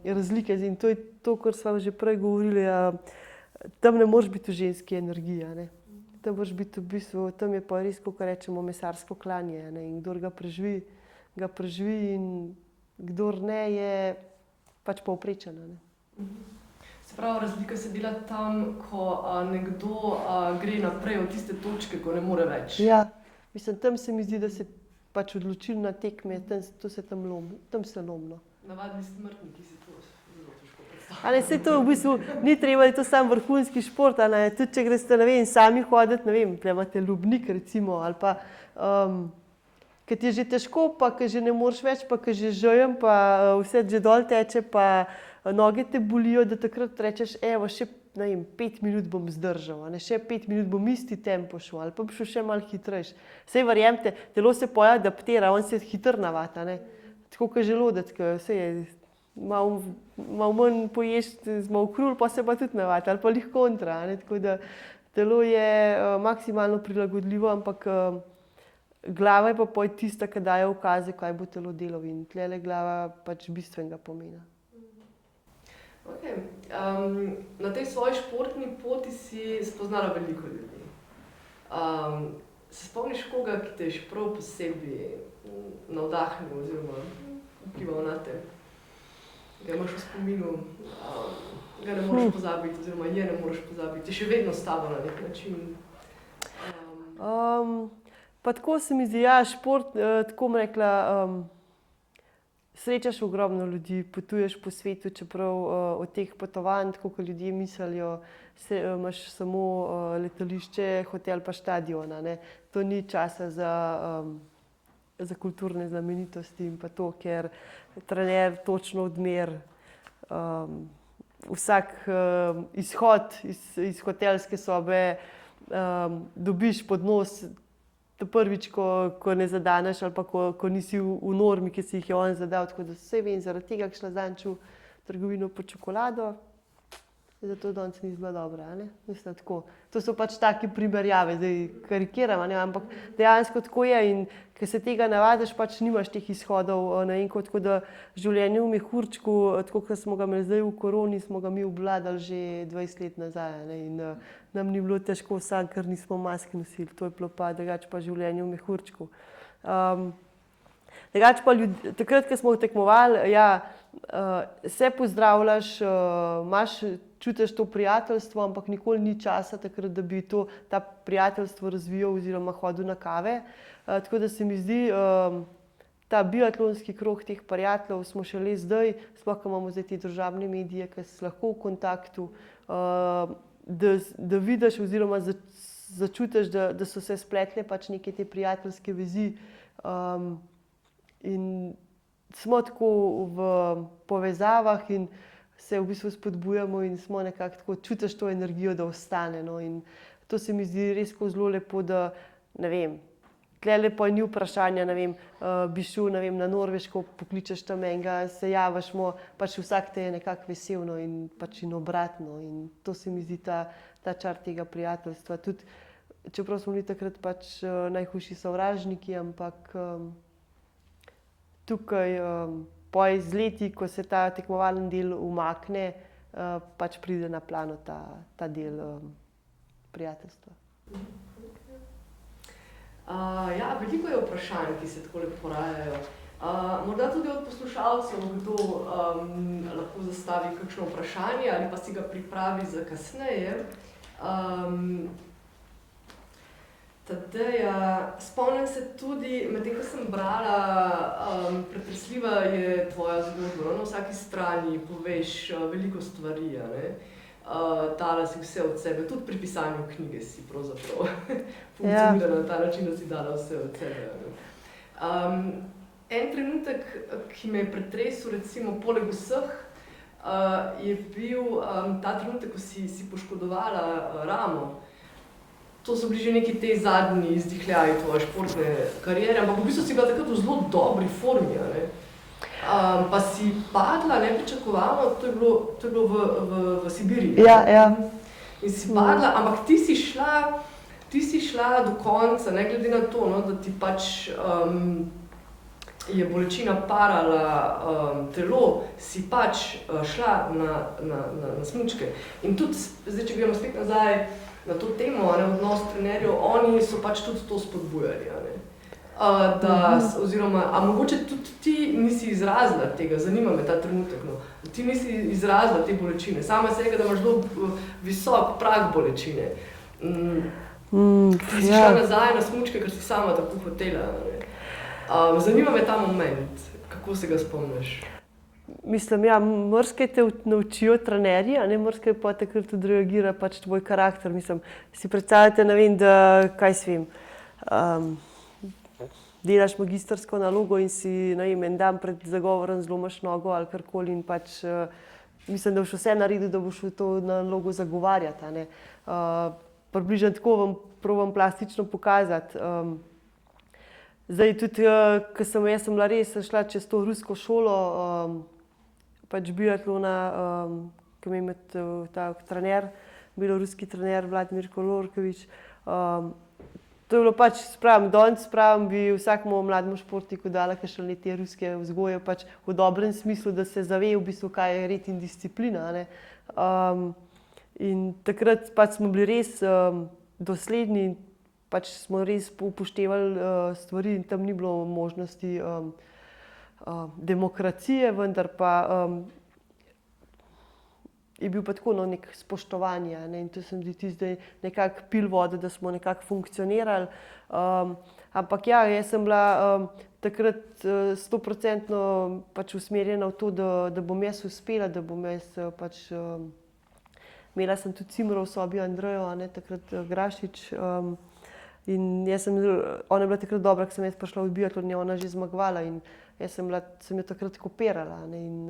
razlike in to je to, kar sva že prej govorili, tam ne moreš biti v ženski energiji, a ne. Tam moraš biti v bistvu, tam je pa res, kot rečemo, mesarsko klanje, ne, in kdor ga preživi in kdor ne, je pač povprečen, ne. Se pravi, razlika se dela tam, ko nekdo gre naprej od tiste točke, ko ne more več. Ja, mislim, tam se mi zdi, da se pač odločilna tekme, to se tam lomi, tam se lomno. Navadni smrtniki si to zelo težko predstavljajo. A ne, saj to v bistvu ni treba, da je to samo vrhunski šport, a ne, tudi če greste, ne vem, sami hoditi, ne vem, tle imate Ljubnik recimo, ali pa ko ti je že težko, pa ko že ne moreš več, pa ko že žejem, pa vse že dol teče, pa noge te bolijo, da takrat rečeš, evo, še, ne vem, 5 minut bom zdržal, a ne, še 5 minut bom isti tempo šel, ali pa bom šel še malo hitrejš. Saj verjemite, telo se poje adaptira, on se hitro navadi, a ne. Tako kot želodec, ko se je malo manj poješ, malo krul, pa se pa tudi navadi, ali pa lih kontra, a ne, tako da telo je maksimalno prilagodljivo, ampak glava je pa poj tista, ki daje ukaze, kaj bo telo delalo in tlele glava pač bistvenega pomena. Okay. Na tej svoji športni poti si spoznala veliko ljudi. Se spomniš koga, ki te je še prav posebej navdahnil oziroma vplival na te? Ga imaš v spominu, ga ne moreš pozabiti oziroma je ne moreš pozabiti, je še vedno s tabo na nek način? Pa tako se mi zdi, ja, šport, tako bom rekla, srečaš ogromno ljudi, potuješ po svetu, čeprav od teh potovanj, tako kot ljudje mislijo, imaš samo letališče, hotel pa štadion, a ne. To ni časa za kulturne znamenitosti in pa to, ker trener točno odmeri vsak izhod iz hotelske sobe, dobiš pod nos. To prvič, ko ne zadaneš ali pa ko nisi v normi, ki si jih je on zadal, tako da vse vem, zaradi tega, ko šla zadnjič v trgovino po čokolado, zato danes ni bila dobra. Mislim, tako. To so pač take primerjave, zdaj karikiram, ampak dejansko tako je in ker se tega navadiš, pač nimaš teh izhodov. Tako da življenje v mehurčku, tako kot smo ga imeli zdaj v koroni, smo ga mi obvladali že 20 let nazaj. In nam ni bilo težko vsak, ker nismo maske nosili. To je bilo pa drugače pa življenje v mehurčku. Drugače pa takrat, ko smo tekmovali, se pozdravljaš, čutiš to prijateljstvo, ampak nikoli ni časa takrat, da bi ta prijateljstvo razvijal oziroma hodil na kave. Tako da se mi zdi, ta biatlonski krog teh prijateljev smo šele zdaj, sploh ko imamo zdaj te družabne medije, ki si lahko v kontaktu, da vidiš oziroma začutiš, da so se spletle pač neke te prijateljske vezi. In smo tako v povezavah in se v bistvu spodbujamo in smo nekako tako, čutiš to energijo, da ostane. In to se mi zdi res zelo lepo, da ne vem, tlele pa ni vprašanja, ne vem, bi šel, ne vem, na Norveško, pokličeš tam enega, se javiš, pač vsak te je nekako vesel in pač in obratno. In to se mi zdi ta čar tega prijateljstva. Tudi, čeprav smo bili takrat pač najhujši sovražniki, ampak tukaj z leti, ko se ta tekmovalen del umakne, pač pride na plano ta del prijateljstva. Veliko je vprašanj, ki se takole porajajo. Morda tudi od poslušalcev, kdo lahko zastavi kakšno vprašanje ali pa si ga pripravi za kasneje. Tadeja, spomnim se tudi, medtem ko sem brala, pretresljiva je tvoja zgodba. Na vsaki strani poveš veliko stvari, dala si vse od sebe, tudi pri pisanju knjige si pravzaprav funkcionirala na ta način, da si dala vse od sebe. En trenutek, ki me je pretresel, recimo poleg vseh, je bil ta trenutek, ko si poškodovala ramo. To so bili že neki te zadnji izdihljaji tvoje športne kariere, ampak v bistvu si bila takrat v zelo dobri formi, pa si padla nepričakovano, to je bilo v Sibiriji. Ja. In si padla, ampak ti si šla do konca, ne glede na to, da ti pač je bolečina parala telo, si pač šla na smučke. In tudi, zdaj, če gremo spet nazaj na to temo, odnos trenerjev, oni so pač tudi to spodbujali. Oziroma, a mogoče tudi ti nisi izrazila tega, zanima me ta trenutek, ti nisi izrazila te bolečine, sama si rekla, da imaš zelo visok prag bolečine. Si šla nazaj na smučke, ker si sama tako hotela. Zanima me ta moment, kako se ga spomniš? Mislim, marsikaj te naučijo trenerji, marsikaj pa takrat tudi reagira pač tvoj karakter. Mislim, si predstavljate, ne vem, da, kaj si vem, delaš magistrsko nalogo in si, ne vem, en dan pred zagovorom zlomiš nogo ali karkoli in pač mislim, da boš vse naredil, da boš to nalogo zagovarjati. Približno tako vam probam plastično pokazati. Zdaj tudi, ko sem bila res šla čez to rusko šolo, pač biatlona, ki me je ta trener, beloruski trener Vladimir Kolorkovič. To je bilo pač, danes bi vsakemu mlademu športniku dala kakšne te ruske vzgoje, pač v dobrem smislu, da se zave v bistvu, kaj je red in disciplina. In takrat pač smo bili res dosledni, pač smo res upoštevali stvari in tam ni bilo možnosti demokracije, vendar pa je bil pa tako nek spoštovanje. In to se mi zdi zdaj nekako pil vodo, da smo nekako funkcionirali. Ampak jaz sem bila takrat 100% pač usmerjena v to, da bom jaz uspela, da bom jaz pač imela sem tudi Cimro v sobi Andrejo, takrat Grašič. In ona je bila takrat dobra, ko sem jaz prišla v biatlon, je ona že zmagovala in jaz sem jo takrat kopirala. In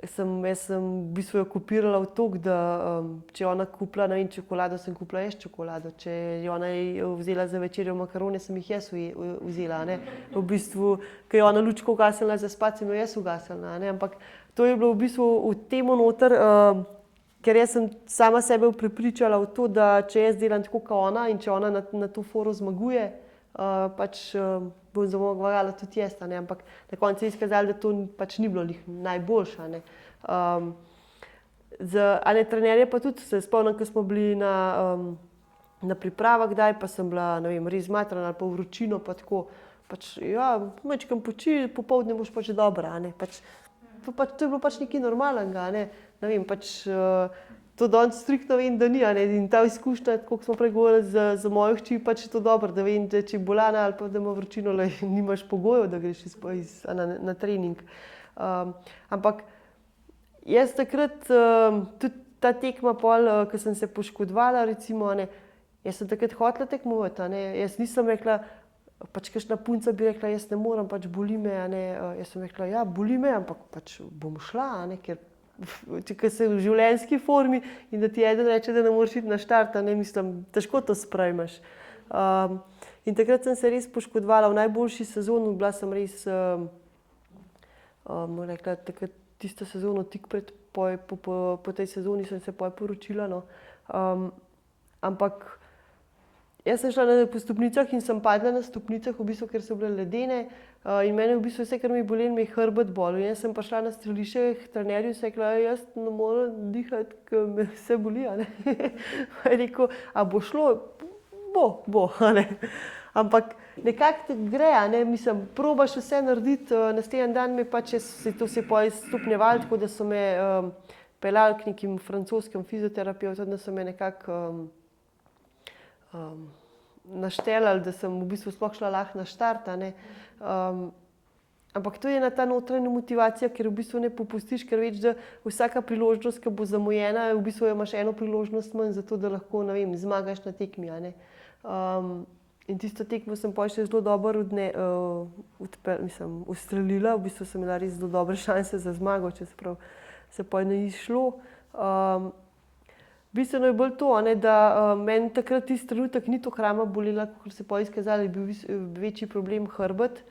jaz sem v bistvu jo kopirala v toliko, da če je ona kupila, ne vem, čokolado, sem kupila jaz čokolado. Če je ona vzela za večerjo makarone, sem jih jaz vzela. V bistvu, ko je ona lučko ugasnila za spat, sem jo jaz ugasnila. Ampak to je bilo v bistvu v tem noter ker jaz sem sama sebe prepričala v to, da če jaz delam tako kot ona in če ona na to foro zmaguje, pač bom zmagala tudi jaz, ne? Ampak na koncu je izkazalo, da to pač ni bilo najboljše. Trenerje pa tudi se spomnim, ko smo bili na pripravah, kdaj pa sem bila, ne vem, res zmatrana ali pa vročino, pa tako, pač, ja, majčkam poči, popoldne boš pač dobra, ne, pač, to je bilo pač nekaj normalnega, ne vem, pač, to danes striktno vem, da ni, ne, in ta izkušnja, kot smo prej govorili, za mojo hči, pač je to dobro, da vem, da če je bolana ali pa da ima vročino, nimaš pogojev, da greš na trening. Ampak jaz takrat, tudi ta tekma pol, ko sem se poškodovala, recimo, ne, jaz sem takrat hotela tekmovati, ne, jaz nisem rekla, pač kakšna punca bi rekla, jaz ne morem, pač boli me, ne, jaz sem rekla, ja, boli me, ampak pač bom šla, ne, ker če si v življenjski formi in da ti eden reče, da ne moreš iti na štart, ne, mislim, težko to sprejmeš. In takrat sem se res poškodovala v najboljši sezoni, bila sem res, rekla, takrat tisto sezono tik pred, po tej sezoni sem se poročila, no. Ampak jaz sem šla po stopnicah in sem padla na stopnicah, v bistvu, ker so bile ledene, in mene v bistvu vse, kar mi je bolelo, mi je hrbet bolel. Jaz sem pa šla na strelišče k trenerju in sem rekla, jaz ne morem dihati, ker me vse boli, a ne. Pa je rekel, a bo šlo? Bo, a ne. Ampak nekako te gre, a ne, mislim, probaš vse narediti, naslednji dan me pač, to se je pol stopnjevalo, tako da so me peljali k nekim francoskim fizioterapevtom, da so me nekako naštelali, da sem v bistvu sploh šla lahko na štart, a ne. Ampak to je ena ta notranja motivacija, ker v bistvu ne popustiš, ker veš, da vsaka priložnost, ki bo zamujena, v bistvu imaš eno priložnost manj za to, da lahko, ne vem, zmagaš na tekmi, a ne. In tisto tekmo sem pol še zelo dobro ustrelila, v bistvu sem imela res zelo dobre šanse za zmago, čeprav se pol ni šlo. Bistveno je bolj to, ne, da meni takrat tisti trenutek ni to rama bolela, kot se pol izkazalo, je bil večji problem hrbet.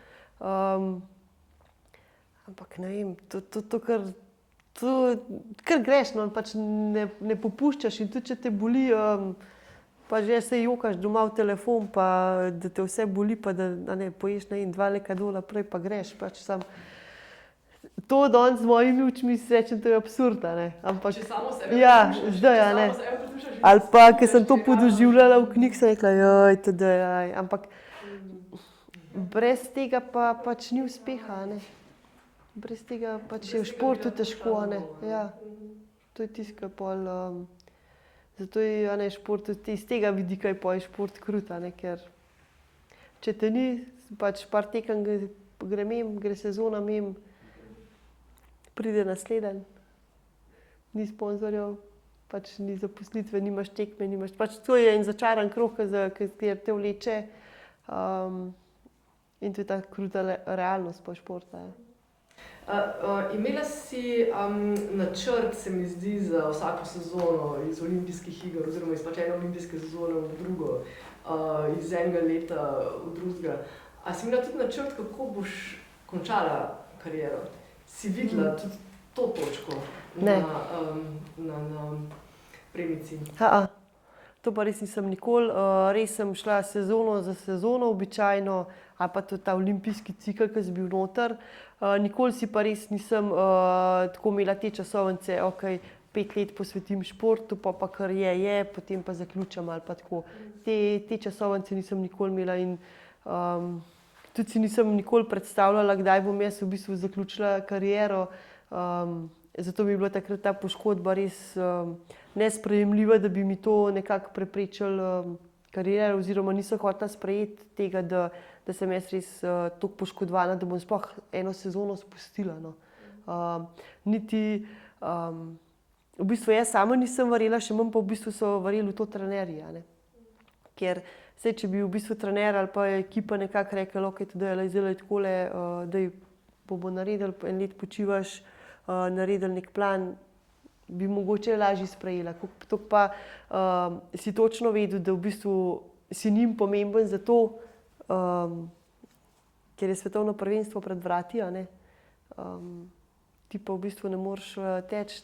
Ampak ne vem, to kar greš, no, pač ne popuščaš in tudi če te boli, pa že se jokaš doma v telefon, pa da te vse boli, pa da ne poješ, ne vem, 2 lekadola prej pa greš, pač sam. To danes z mojimi očmi si rečem, to je absurd, a ne, ampak Če samo sebe ja, poslušaš, zdaj, a ne. Ali pa, ko sem to podoživljala v knjigi, sem rekla, ampak brez tega pa pač ni uspeha, a ne. Brez tega pač je v športu težko, a ne. Ja, to je tisto, kar pol, zato je, a ne, šport, iz tega vidika je pol šport krut, a ne, ker če te ni, pač par tekem gre mimo, gre sezona mimo, pride naslednji, ni sponzorjev, pač ni zaposlitve, nimaš tekme, pač to je en začaran krog, ki te vleče, in to je ta kruta realnost po športa. Imela si načrt, se mi zdi, za vsako sezono iz olimpijskih iger oziroma iz pač ene olimpijske sezone v drugo, iz enega leta v drugega. A si imela tudi načrt, kako boš končala kariero? Si videla tudi to točko na premici? To pa res nisem nikoli. Res sem šla sezono za sezono običajno, ali pa tudi ta olimpijski cikel, ki si bil noter. Nikoli si pa res nisem tako imela te časovnice, okej, 5 let posvetim športu, pa kar je, potem pa zaključim ali pa tako. Te časovnice nisem nikoli imela in tudi si nisem nikoli predstavljala, kdaj bom jaz v bistvu zaključila kariero. Zato mi je bila takrat ta poškodba res nesprejemljiva, da bi mi to nekako preprečilo kariero, oziroma nisem hotela sprejeti tega, da sem jaz res toliko poškodovana, da bom sploh eno sezono spustila, no. Niti, v bistvu jaz sama nisem verjela, še manj pa v bistvu so verjeli v to trenerji, a ne. Ker saj, če bi v bistvu trener ali pa ekipa nekako rekla, okej, zdaj je takole, daj bomo naredili, en let počivaš, naredili neki plan, bi mogoče lažje sprejela. Tako pa si točno vedel, da v bistvu si njim pomemben zato, ker je svetovno prvenstvo pred vrati, a ne. ti pa v bistvu ne moreš teči,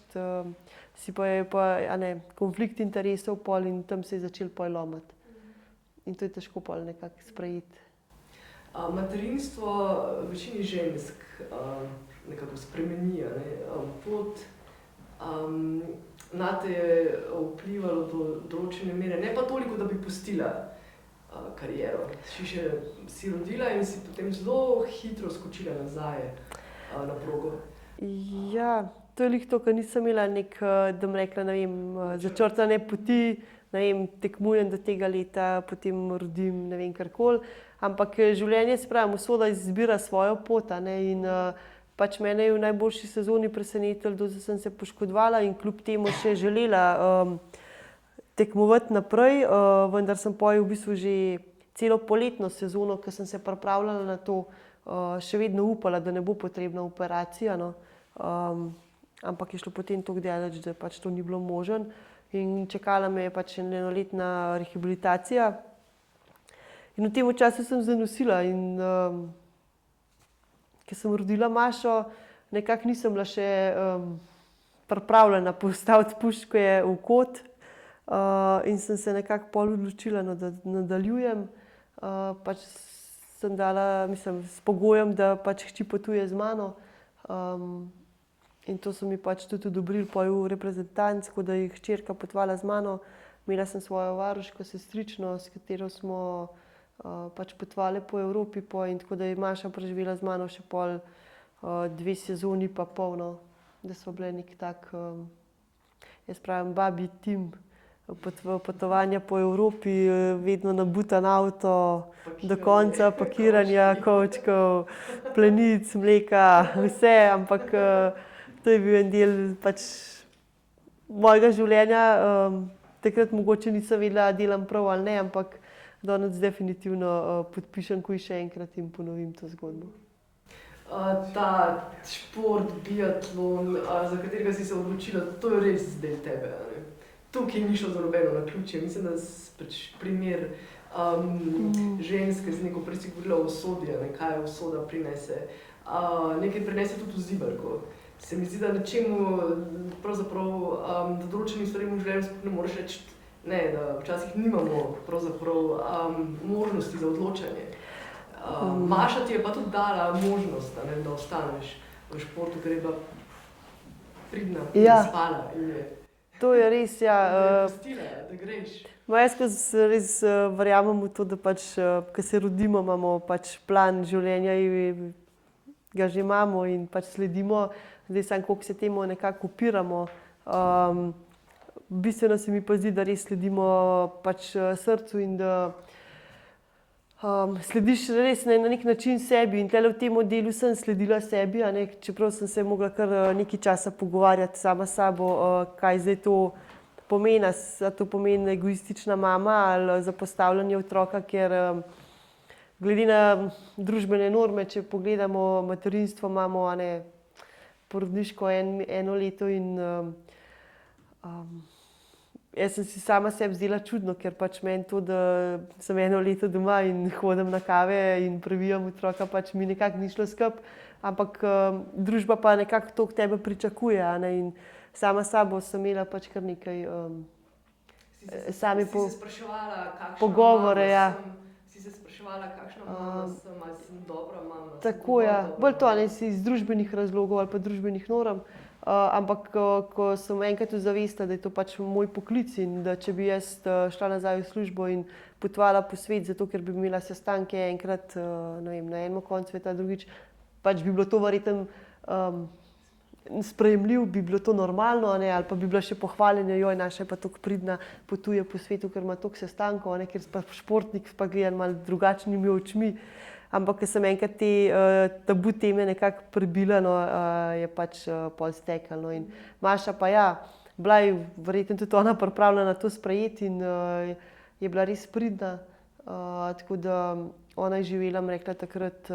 si pa je konflikt interesov pol in tam se je začel pol lomiti. In to je težko pol nekako sprejeti. Materinstvo večini žensk nekako spremeni, pot nate je vplivalo do določene mere, ne pa toliko, da bi pustila kariero. Si rodila in si potem zelo hitro skočila nazaj na progo. Ja, to je lih to, ker nisem imela da bom rekla, začrtane poti, tekmujem do tega leta, potem rodim, ne vem, karkoli. Ampak življenje, se pravi, usoda izbira svojo pot, in pač mene je v najboljši sezoni presenetilo, da sem se poškodovala in kljub temu še želela tekmovati naprej, vendar sem pol v bistvu že celo poletno sezono, ko sem se pripravljala na to, še vedno upala, da ne bo potrebna operacija, no. Ampak je šlo potem toliko daleč, da pač to ni bilo možno in čakala me je pač enoletna rehabilitacija. In v tem času sem zanosila in ko sem rodila Mašo, nekako nisem bila še pripravljena postaviti puške v kot in sem se nekako pol odločila, da nadaljujem. Pač sem dala, s pogojem, da pač hči potuje z mano. In to so mi pač tudi odobrili pol v reprezentanc, tako da je hčerka potovala z mano. Imela sem svojo varuško sestrično, s katero smo pač potovali po Evropi in tako da je Maša preživela z mano še pol 2 sezoni pa pol, no. Da so bile nek tak, jaz pravim, babi tim potovanja po Evropi, vedno nabutan avto, do konca pakiranja kovčkov, plenic, mleka, vse, ampak to je bil en del pač mojega življenja. Takrat mogoče nisem vedela, ali delam prav ali ne, ampak danes definitivno podpišem, ko še enkrat in ponovim to zgodbo. Ta šport, biatlon, za katerega si se odločila, to je res del tebe, ne? Tukaj ni šlo za nobeno naključje. Mislim, da je primer ženske z neko prej si govorila o usodi, kaj usoda prinese. Nekaj prinese tudi v Ziberko. Se mi zdi, da nečemu pravzaprav da določenim stvarem v življenju sploh ne moreš reči ne, da včasih nimamo pravzaprav možnosti za odločanje. Maša ti je pa tudi dala možnost, da ostaneš v športu, ker je bila pridna, spala in je. To je res, ja. Pustila, da greš. Jaz res verjamem v to, da pač, ko se rodimo, imamo pač plan življenja in ga že imamo in pač sledimo. Zdaj samo, koliko se temu nekako upiramo. Bistveno se mi pa zdi, da res sledimo pač srcu in da slediš res na nek način sebi in tule v tem delu sem sledila sebi, čeprav sem se mogla kar nekaj časa pogovarjati sama s sabo, kaj zdaj to pomeni, a to pomeni egoistična mama ali zapostavljanje otroka, ker glede na družbene norme, če pogledamo materinstvo, imamo porodniško eno leto in jaz sem si sama sebi zdela čudno, ker pač meni to, da sem 1 leto doma in hodim na kave in previjam otroka, pač mi nekako ni šlo skupaj, ampak družba pa nekako to k tebe pričakuje, in sama s sabo sem imela pač kar nekaj sami pogovore, ja. Si se spraševala, kakšna mama sem, ali sem dobra mama? Tako, ja. Bolj to, si iz družbenih razlogov ali pa družbenih norm. Ampak ko sem enkrat ozavestila, da je to pač moj poklic in da če bi jaz šla nazaj v službo in potovala po svet, zato ker bi imela sestanke enkrat, ne vem, na enem koncu sveta, drugič, pač bi bilo to verjetno sprejemljiv, bi bilo to normalno, ali pa bi bila še pohvaljena, joj, naša je pa toliko pridna, potuje po svetu, ker ima toliko sestankov, ker pa športnik pa gledam malo drugačnimi očmi. Ampak, ko sem enkrat te tabu teme nekako prebila, je pač pol steklo. In Maša pa ja, bila je verjetno tudi ona pripravljena to sprejeti in je bila res pridna. Tako da ona je živela, rekla takrat,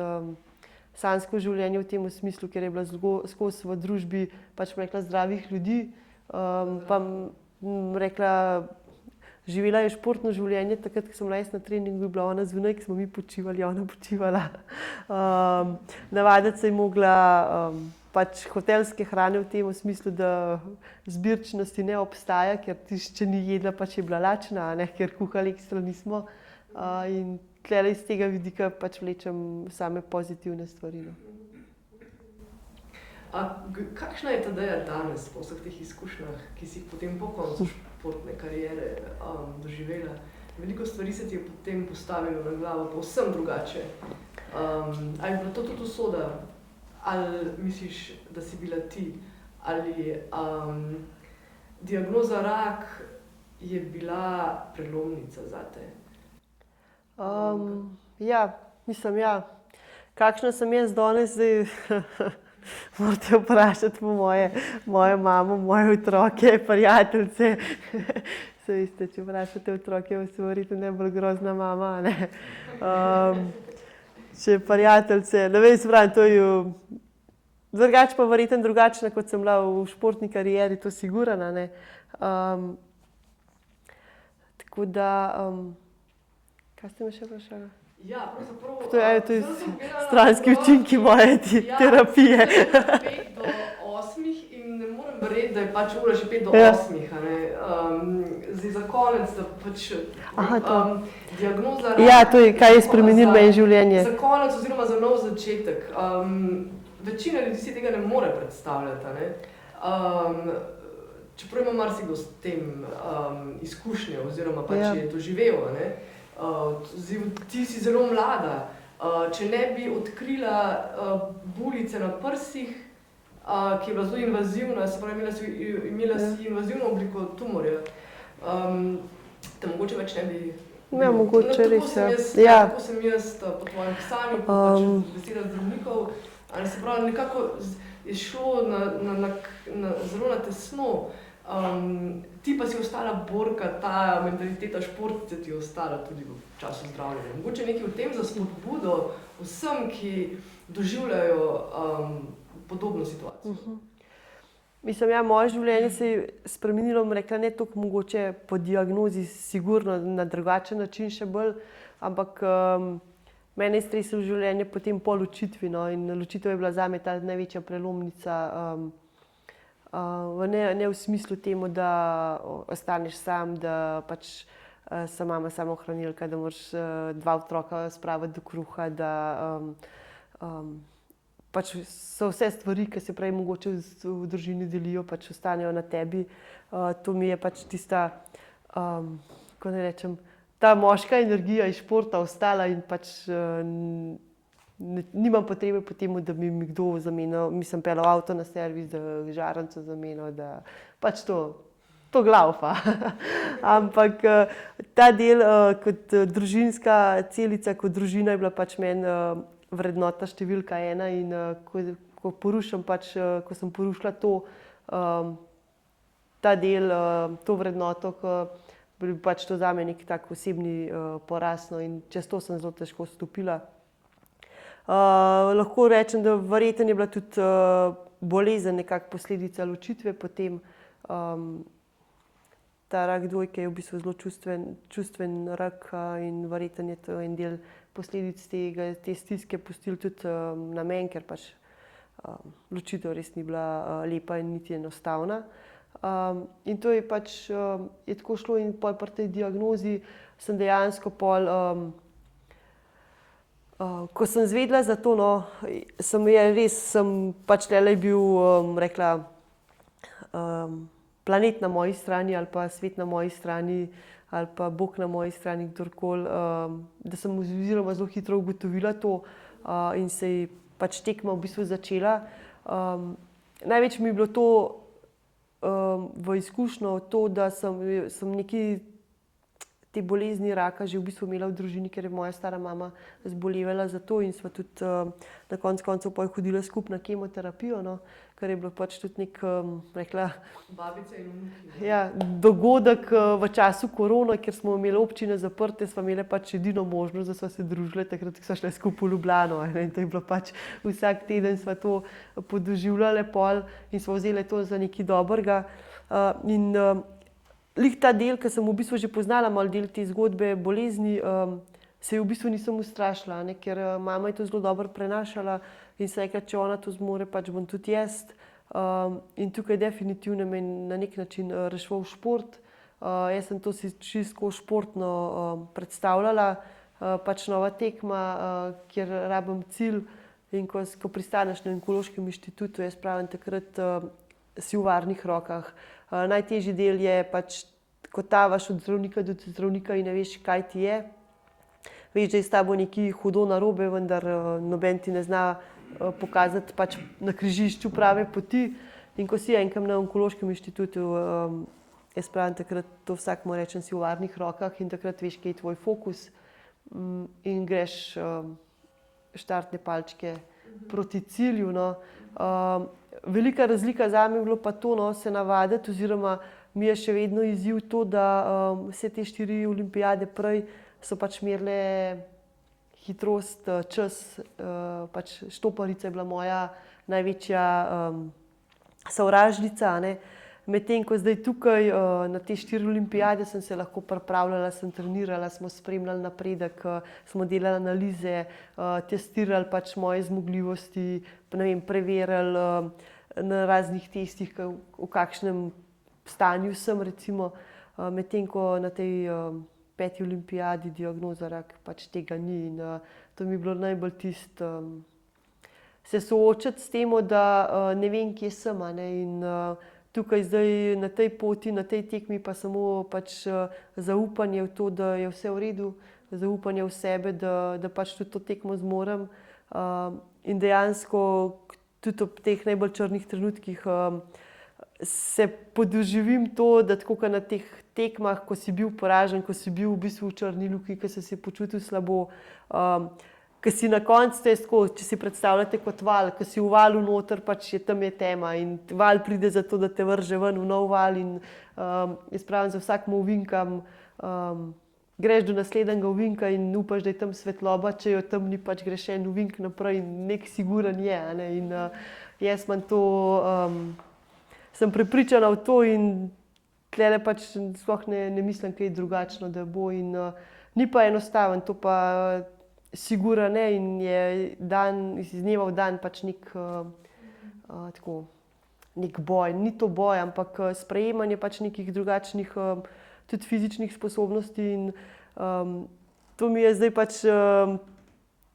sanjsko življenje v tem smislu, ker je bila skozi v družbi pač rekla zdravih ljudi. Pa rekla, živela je športno življenje, takrat, ko sem bila jaz na treningu, je bila ona zunaj, ko smo mi počivali, ona počivala. Navaditi se je mogla, pač hotelske hrane v tem smislu, da zbirčnosti ne obstaja, ker če ni jedla, pač je bila lačna, ne? Ker kuhali ekstra nismo. In tlele iz tega vidika pač vlečem same pozitivne stvari. No. Kakšna je Tadeja danes po vseh teh izkušnjah, ki si jih potem po koncu športne kariere doživela? Veliko stvari se ti je potem postavilo na glavo povsem drugače. Ali je bila to tudi usoda? Ali misliš, da si bila ti? Ali diagnoza rak je bila prelomnica zate? Ja, mislim, ja. Kakšna sem jaz danes, zdaj morate vprašati mojo mamo, moje otroke, prijateljice. Se veste, če vprašate otroke, se verjetno najbolj grozna mama, ne. Če prijateljice, ne vem, se pravim, to je drugače pa verjetno drugačna, kot sem bila v športni karieri, to sigurno, ne. Tako da, kaj ste me še vprašali? Ja, pravzaprav... To je stranski učinki moje terapije. Ja, 5 do 8 in ne morem verjeti, da je pač ura že 5 do 8, a ne. Zdaj za konec, da pač diagnoza raka... Ja, to je, kaj je spremenilo moje življenje. Za konec oziroma za nov začetek. Večina ljudi si tega ne more predstavljati, a ne. Čeprav ima marsikdo s tem izkušnje oziroma pač je doživel, a ne. Ti si zelo mlada. Če ne bi odkrila bulice na prsih, ki je bila zelo invazivna, se pravi, imela si invazivno obliko tumorja, te mogoče več ne bi... Ja, mogoče res, ja. Tako sem jaz po tvojem pisanju, po pač besedah zdravnikov, se pravi, nekako je šlo zelo na tesno. Ti pa si ostala borka, ta mentaliteta športnice ti je ostala tudi v času zdravljenja. Mogoče nekaj v tem za spodbudo vsem, ki doživljajo podobno situacijo. Mislim, ja, moje življenje se je spremenilo, bom rekla, ne toliko mogoče po diagnozi, sigurno na drugačen način še bolj, ampak mene je stresilo življenje potem po ločitvi, no, in ločitev je bila zame ta največja prelomnica. Ne v smislu temu, da ostaneš sam, da pač sem mama samohranilka, da moraš 2 otroka spraviti do kruha, da pač so vse stvari, ki se prej mogoče v družini delijo, pač ostanejo na tebi. To mi je pač tista, kako naj rečem, ta moška energija iz športa ostala in pač nimam potrebe po tem, da bi mi kdo zamenjal, mislim, peljal avto na servis, da žarnico zamenjal, da pač to glavfa. Ampak ta del kot družinska celica, kot družina je bila pač meni vrednota številka 1 in ko porušam pač, ko sem porušila ta del, to vrednoto, bi pač to zame nek tak osebni poraz, no, in čez to sem zelo težko stopila. Lahko rečem, da verjetno je bila tudi bolezen nekako posledica ločitve potem. Ta rak dojke je v bistvu zelo čustven rak in verjetno je to en del posledic te stiske pustil tudi na meni, ker pač ločitev res ni bila lepa in niti enostavna. In to je pač je tako šlo in pol pri tej diagnozi sem dejansko pol ko sem izvedela za to, no, sem pač tlele bil, rekla, planet na moji strani ali pa svet na moji strani ali pa Bog na moji strani, kdorkoli, da sem oziroma zelo hitro ugotovila to in se je pač tekma v bistvu začela. Največ mi je bilo to v izkušnjo to, da sem nekaj te bolezni raka že v bistvu imela v družini, ker je moja stara mama zbolevala za to in sva tudi na koncu koncev hodila skupaj na kemoterapijo, no, kar je bilo pač tudi nek, rekla, babica in vnuki. Ja, dogodek v času korone, ker smo imeli občine zaprte, sva imeli pač edino možnost, da sva se družile, takrat sva šle skupaj v Ljubljano, in to je bilo pač vsak teden sva to podoživljale pol in sva vzeli to za nekaj dobrega. In lih ta del, ki sem v bistvu že poznala malo del te zgodbe bolezni, se v bistvu nisem ustrašila, ne, ker mama je to zelo dobro prenašala in se enkrat, če ona to zmore, pač bom tudi jaz. In tukaj definitivno me na nek način reševal šport. Jaz sem to si čisto športno predstavljala, pač nova tekma, kjer rabim cilj. In ko pristaneš na Onkološkem inštitutu, jaz pravim, takrat si v varnih rokah. Najtežji del je pač, ko tavaš od zdravnika do zdravnika in ne veš, kaj ti je. Veš, da je s tabo nekaj hudo narobe, vendar noben ti ne zna pokazati pač na križišču prave poti. In ko si enkrat na Onkološkem inštitutu, jaz pravim, takrat to vsakmu rečem, si v varnih rokah in takrat veš, kaj je tvoj fokus in greš štartne palčke proti cilju. No. Velika razlika zame je bilo pa to, no, se navaditi, oziroma mi je še vedno izziv to, da vse te 4 olimpijade prej so pač merile hitrost, čas, pač štoparica je bila moja največja sovražnica, ne. Medtem ko zdaj tukaj na te 4 olimpijade sem se lahko pripravljala, sem trenirala, smo spremljali napredek, smo delali analize, testirali pač moje zmogljivosti, ne vem, preverjali na raznih testih, v kakšnem stanju sem recimo. Medtem ko na tej 5. olimpijadi diagnoza rak pač tega ni in to mi je bilo najbolj tisto, se soočiti s tem, da ne vem, kje sem, a ne, in tukaj zdaj na tej poti, na tej tekmi pa samo pač zaupanje v to, da je vse v redu, zaupanje v sebe, da pač tudi to tekmo zmorem. In dejansko tudi ob teh najbolj črnih trenutkih se podoživim to, da tako kot na teh tekmah, ko si bil poražen, ko si bil v bistvu v črni luki, ko si se počutil slabo, ko si na koncu, če si predstavljate kot val, ko si v valu noter, pač je tam je tema in val pride za to, da te vrže ven v nov val in jaz pravim, za vsakmu ovinkam, greš do naslednjega ovinka in upaš, da je tam svetloba, če jo tam ni, pač greš en ovink naprej in nek siguren je, a ne, in jaz imam to, sem prepričana v to in tlele pač sploh ne mislim, kaj je drugačno, da bo in ni pa enostaven, to pa sigurno ne in je dan, iz dneva v dan pač nek boj. Ni to boj, ampak sprejemanje pač nekih drugačnih tudi fizičnih sposobnosti in to mi je zdaj pač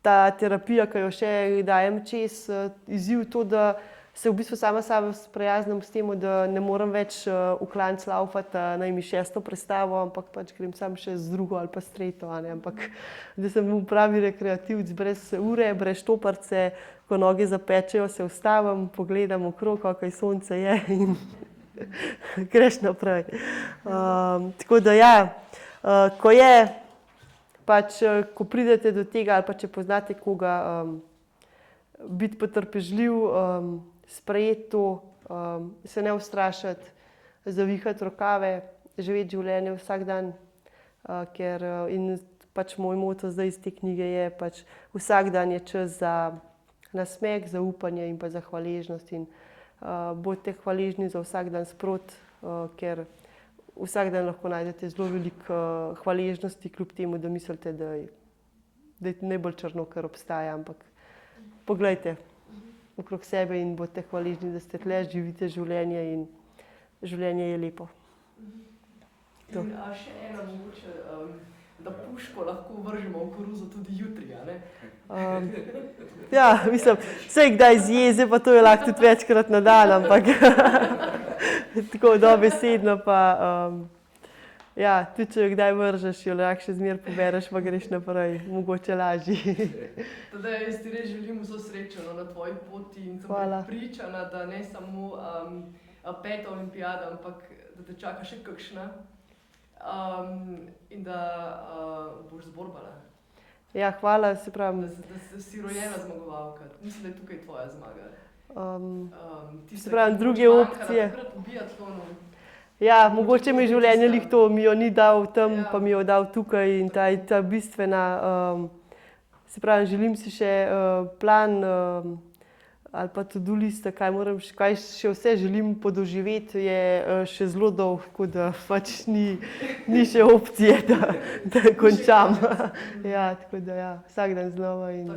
ta terapija, ki jo še dajem čez, izziv to, da se v bistvu sama sebe sprijaznim s tem, da ne morem več v klanec laufati, naj mi 6. prestavo, ampak pač grem sam še z 2. ali pa s 3. Ampak da sem v pravi rekreativc, brez ure, brez štoparice, ko noge zapečejo, se ustavim, pogledam okrog, kakaj sonce je in greš naprej. Tako da ja, ko je, pač ko pridete do tega ali pa če poznate koga, biti potrpežljiv, sprejeti to, se ne ustrašiti, zavihati rokave, živeti življenje vsak dan, ker in pač moj moto zdaj iz te knjige je pač vsak dan je čas za nasmeh, za upanje in pa za hvaležnost in bodite hvaležni za vsak dan sproti, ker vsak dan lahko najdete zelo veliko hvaležnosti, kljub temu, da mislite, da je najbolj črno, kar obstaja, ampak poglejte okrog sebe in bodite hvaležni, da ste tle, živite življenje in življenje je lepo. In še ena mogoče, da puško lahko vržemo v koruzo tudi jutri, a ne? Ja, mislim, vsaj kdaj zjeze, pa to je lahko tudi večkrat na dan, ampak tako dobesedno pa ja, tudi če jo kdaj vržeš, jo lahko še zmeraj pobereš, pa greš naprej, mogoče lažje. Tadej, jaz ti res želim vso srečo na tvoji poti in sem prepričana, da ne samo 5. olimpijada, ampak da te čaka še kakšna in da boš zborbala. Ja, hvala, se pravim. Da si rojena zmagovalka. Mislim, da je tukaj tvoja zmaga. Se pravim, druge opcije. Takrat v biatlonu. Ja, mogoče mi življenje lih to, mi jo ni dal tam, pa mi jo dal tukaj in ta bistvena, se pravi, želim si še plan ali pa to-do lista, kaj še vse želim podoživeti, je še zelo dolg, tako da pač ni še opcije, da končam. Ja, tako da ja, vsak dan znova in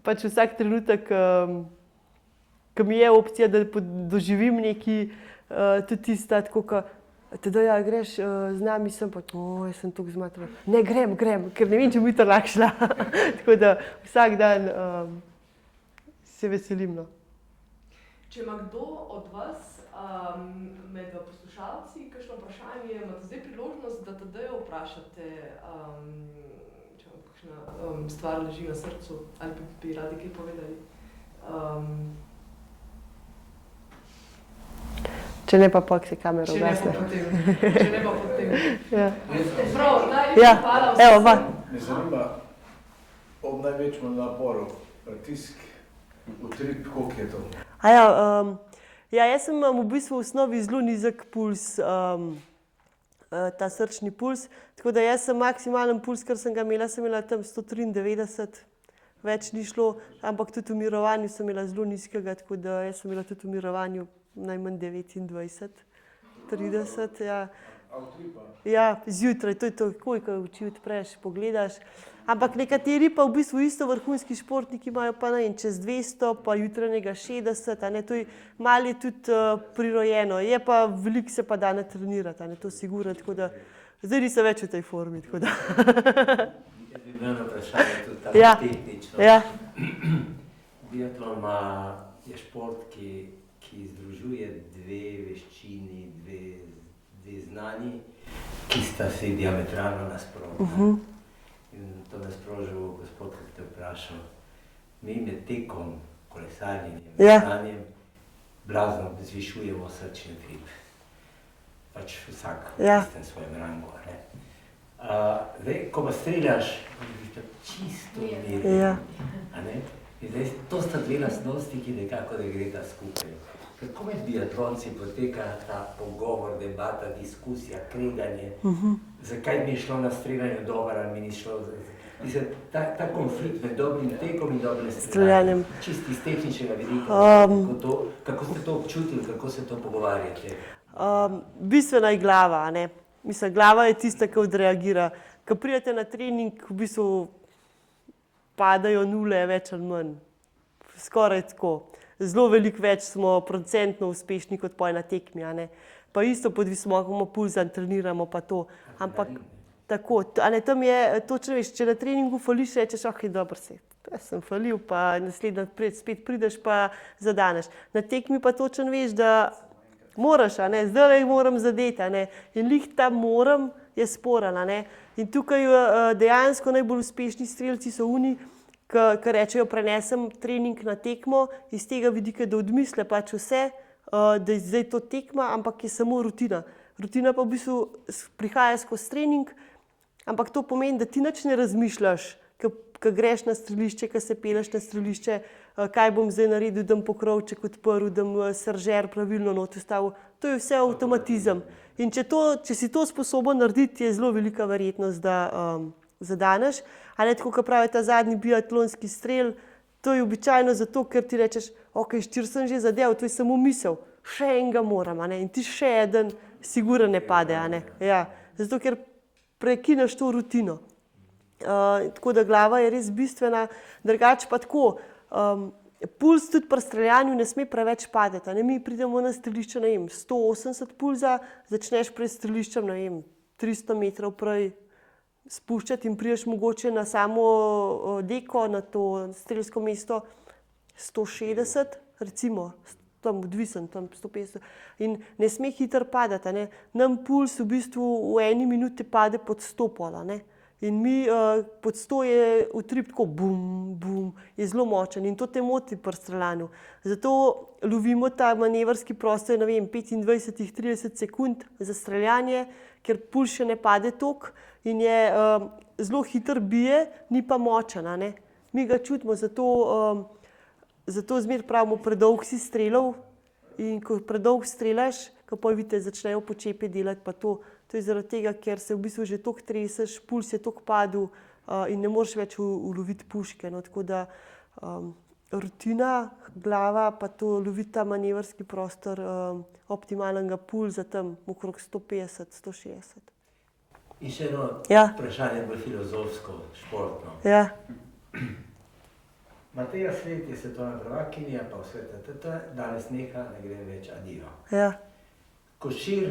Pač vsak trenutek, ko mi je opcija, da doživim neki, tudi tista, tako da ja, greš z nami, sem pa, jaz sem tukaj zmatrala. Ne, grem, ker ne vem, če bi to lahko šla. Tako da vsak dan se veselim. No. Če ima kdo od vas med poslušalci kakšno vprašanje, imate zdaj priložnost, da Tadejo vprašate, če vam kakšna stvar leži na srcu ali bi radi kaj povedali. Če ne pa se kamera ugasne. Če ne pa potem. Ja. Prav, najlepša hvala vsem. Evo, Me zanima, ob največjem naporu, pritisk, utrip, koliko je to? Jaz sem v bistvu v osnovi zelo nizek puls, ta srčni puls, tako da jaz sem maksimalen puls, kar sem imela tam 193, več ni šlo, ampak tudi v mirovanju sem imela zelo nizkega, tako da jaz sem imela tudi v mirovanju najmanj 29, 30, ja. A utripa? Ja, zjutraj, to je to, ko oči odpreš, pogledaš. Ampak nekateri pa v bistvu isto vrhunski športniki imajo pa čez 200, pa jutranjega 60, to je malo je tudi prirojeno. Je pa veliko se pa da natrenirati, to sigurno, tako da zdaj nisem več v tej formi, tako da. Jaz bi imel vprašanje tudi tako tehnično. Ja. Biatlon je šport, ki združuje dve veščini, dve znanji, ki sta si diametralno nasprotna. In to me sprožil gospod, ki te vprašal. Mi med tekom, kolesarjenjem, znanjem, blazno zvišujemo srčni utrip. Pač vsak v tistem svojem rangu. Ko pa streljaš, je čisto mirno. In zdaj, to sta dve lastnosti, ki nekako ne greta skupaj. Kako med biatlonci poteka ta pogovor, debata, diskusija, kreganje? Zakaj mi je šlo na streljanje dobro, ali mi ni šlo? Mislim, ta konflikt med dobrim tekom in dobrim streljanjem, čisto iz tehničnega vidika, kako ste to občutili, kako se to pogovarjate? Bistvena je glava, Mislim, glava je tista, ki odreagira. Ko pridete na trening, v bistvu padajo nule, več ali manj. Skoraj tako. Zelo veliko več smo procentno uspešni kot na tekmi. Pa isto pod visokim pulzom treniramo pa to. Ampak tako, tam je, točno veš, če na treningu fališ, rečeš, dobro se, jaz sem falil, pa naslednji spet prideš pa zadaneš. Na tekmi pa točno veš, da moraš, zdaj moram zadeti. In lih ta moram je sporen. In tukaj dejansko najbolj uspešni strelci so oni, ki rečejo, prenesem trening na tekmo, iz tega vidika, da odmisle pač vse, da je zdaj to tekma, ampak je samo rutina. Rutina pa v bistvu prihaja skozi trening, ampak to pomeni, da ti nič ne razmišljaš, ko greš na strelišče, ko se peleš na strelišče, kaj bom zdaj naredil, da bom pokrovček odprl, da bom seržer pravilno not ustavil. To je vse avtomatizem. In če si to sposoben narediti, je zelo velika verjetnost, da zadaneš. Tako, kot pravi ta zadnji biatlonski strel, to je običajno zato, ker ti rečeš, 4 sem že zadel, to je samo misel, še enega moram, in ti še eden sigurno ne pade. Ja, zato, ker prekineš to rutino. Tako da glava je res bistvena, drugače pa tako. Puls tudi pri streljanju ne sme preveč padeti. Mi pridemo na strelišče, 180 pulza, začneš pred streliščem, 300 metrov prej spuščati in prideš mogoče na samo deko, na to strelsko mesto 160, recimo, tam odvisen, tam 150. In ne sme hitro padati. Nam puls v bistvu v eni minuti pade pod 100 pola. In mi pod 100 je utrip tako bum, bum, je zelo močen in to te moti pri streljanju. Zato lovimo ta manevrski prostor, 25-30 sekund za streljanje, ker puls še ne pade toliko in je zelo hitro bije, ni pa močen. Mi ga čutimo, zato zmeraj pravimo, predolg si strelov in ko predolg strelaš, ko pa vidite, začnejo počepe delati pa to je zaradi tega, ker se v bistvu že toliko treseš, puls je toliko padel in ne moreš več uloviti puške. Tako da rutina, glava pa to loviti ta manevrski prostor optimalnega pulza tam okrog 150-160. In še eno vprašanje bolj filozofsko, športno. Ja. Mateja Svet je svetovna prvakinja, pa vse danes neha, ne gre več, adijo. Ja. Košir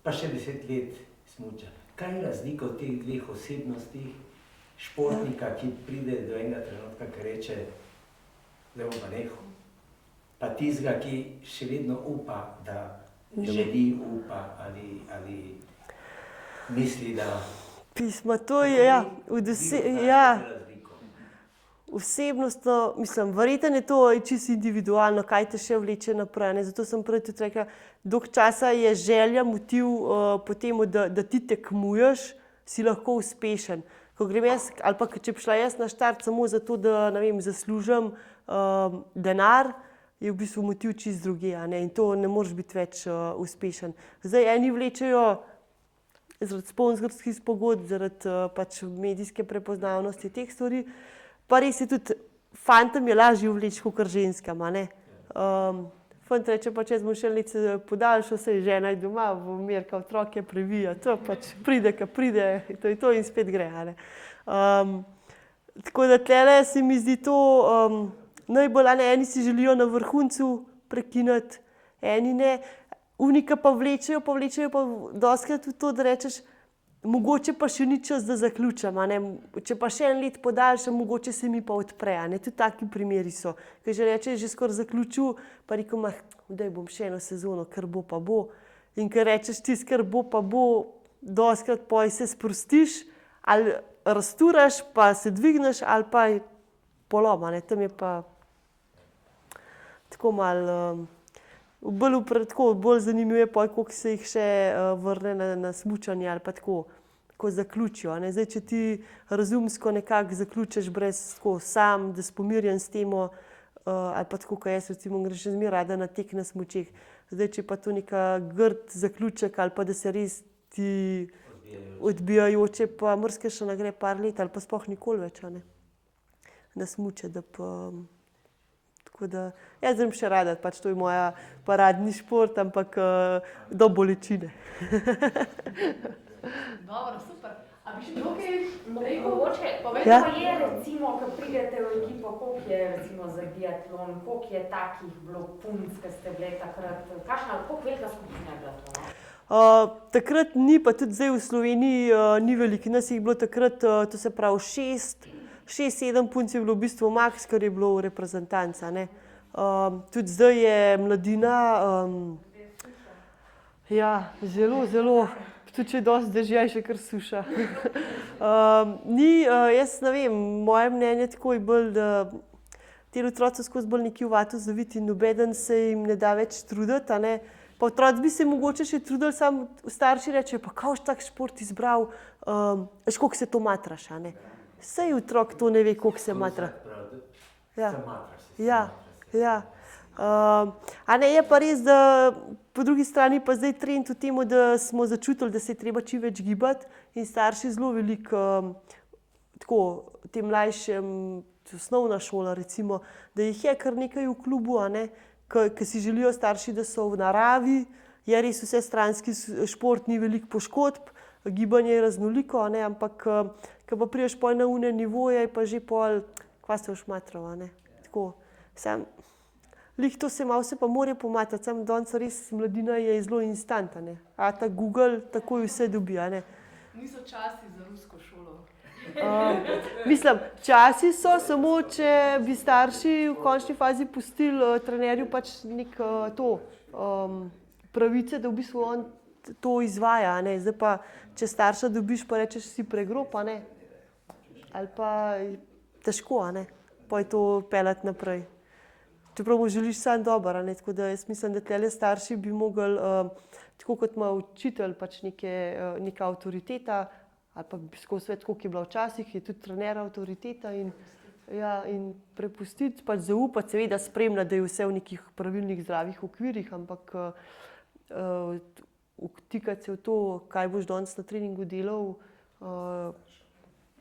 pa še 10 let smuča. Kaj je razlika v teh dveh osebnostih športnika, ki pride do enega trenutka, ki reče, da bom pa nehal? Pa tistega, ki še vedno upa, da želi, upa ali misli, da... Pisma, to je, ja, osebnostno, mislim, verjetno je to čisto individualno, kaj te še vleče naprej, ne? Zato sem prej tudi rekla, dolgo časa je želja, motiv po tem, da ti tekmuješ, si lahko uspešen. Ko grem jaz, ali pa če bi šla jaz na štart samo zato, da, ne vem, zaslužim denar, je v bistvu motiv čisto drugje, a ne? In to ne moreš biti več uspešen. Zdaj, eni vlečejo zaradi sponzorskih pogodb, zaradi pač medijske prepoznavnosti teh stvari, pa res je tudi, fantom je lažje vleči kakor ženskam, a ne. Fant reče pač, jaz bom še nekaj podaljšal, saj žena je doma, bo Mirka otroke previja, to pač pride, ka pride, to je to in spet gre, a ne. Tako da tlele se mi zdi to najbolj, a ne, eni si želijo na vrhuncu prekiniti, eni ne. Unika pa vlečejo pa dostikrat tudi to, da rečeš, mogoče pa še ni čas, da zaključim, a ne. Če pa še 1 let podaljšam, mogoče se mi pa odpre, a ne. Tudi taki primeri so. Ker že reče, že skoraj zaključil, pa rekel, daj bom še 1 sezono, kar bo pa bo. In ker rečeš tisto, kar bo pa bo, dostikrat poj se sprostiš, ali razturaš, pa se dvigneš, ali pa polom, a ne. Tam je pa tako malo... Bolj zanimivo je pol, koliko se jih še vrne na smučanje ali pa tako, ko zaključijo, a ne. Zdaj, če ti razumsko nekako zaključiš brez tako sam, da si pomirjen s temo, ali pa tako, ko jaz recimo grem še zmeraj rada na tek na smučeh. Zdaj, če pa to neka grd zaključek ali pa da se res ti odbijajoče, pa marsikaj še ne gre par let ali pa sploh nikoli več, a ne. Na smuče, da pa... Tako da, jaz grem še rada, pač to je moja paradni šport, ampak do bolečine. Dobro, super. A bi še tukaj rekel? Mogoče, Ja. ko je recimo, ko pridete v ekipo, koliko je recimo za biatlon, koliko je takih bilo punc, ki ste bile takrat, koliko velika skupina je bila to, no? Takrat ni, pa tudi zdaj v Sloveniji ni veliko. Nas je bilo takrat, to se pravi 6-7 punc je bilo v bistvu maks, kar je bilo v reprezentanci, a ne. Tudi zdaj je mladina, ja, zelo, tudi če je dosti dežja, je še kar suša. Jaz ne vem, moje mnenje tako je bolj, da ti otroci skozi bolj neki v vatu zaviti in nobeden se jim ne da več truditi, a ne. Pa otroci bi se mogoče še trudili, samo starši rečejo, pa kaj boš tak šport izbral, veš, koliko se to matraš, a ne. Saj otrok to ne ve, koliko se matra. Ja. A ne, je pa res, da po drugi strani pa zdaj trend v tem, da smo začutili, da se je treba čim več gibati in starši zelo veliko, tako, tem mlajšim, osnovna šola recimo, da jih je kar nekaj v klubu, a ne, ki si želijo starši, da so v naravi, je res vsestranski šport, ni veliko poškodb, gibanje je raznoliko, a ne, ampak ko pa prideš pol na one nivoje, je pa že pol, kva se boš matral, a ne. Tako, sam, lih to se malo se pa more pomatrati, sam danes res mladina je zelo instant, a ne. Ta Google takoj vse dobi, a ne. Niso časi za rusko šolo. Mislim, časi so, samo če bi starši v končni fazi pustili trenerju pač nek pravice, da v bistvu on to izvaja, a ne. Zdaj pa, če starša dobiš, pa rečeš, si pregrob, a ne. Ali pa težko, a ne. Pa je to peljati naprej. Čeprav mu želiš samo dobro, a ne. Tako da jaz mislim, da tele starši bi mogli, tako kot ima učitelj pač neka avtoriteta, ali pa skozi svet, koliko je bila včasih, je tudi trener avtoriteta in prepustiti, pač zaupati, seveda spremljati, da je vse v nekih pravilnih zdravih okvirih, ampak vtikati se v to, kaj boš danes na treningu delal,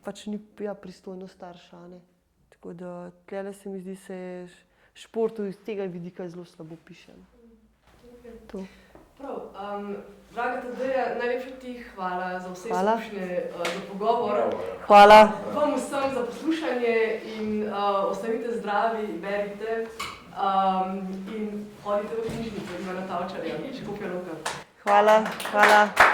pač ni pristojnost starša, a ne. Tako da tlele se mi zdi, se športu iz tega vidika zelo slabo piše. To. Prav. Draga Tadeja, najlepša ti hvala za vse Hvala. izkušnje, za pogovor. Hvala. Vam vsem za poslušanje in ostanite zdravi, berite in hodite v knjižnico Ivana Tavčarja, Škofja Loka. Hvala.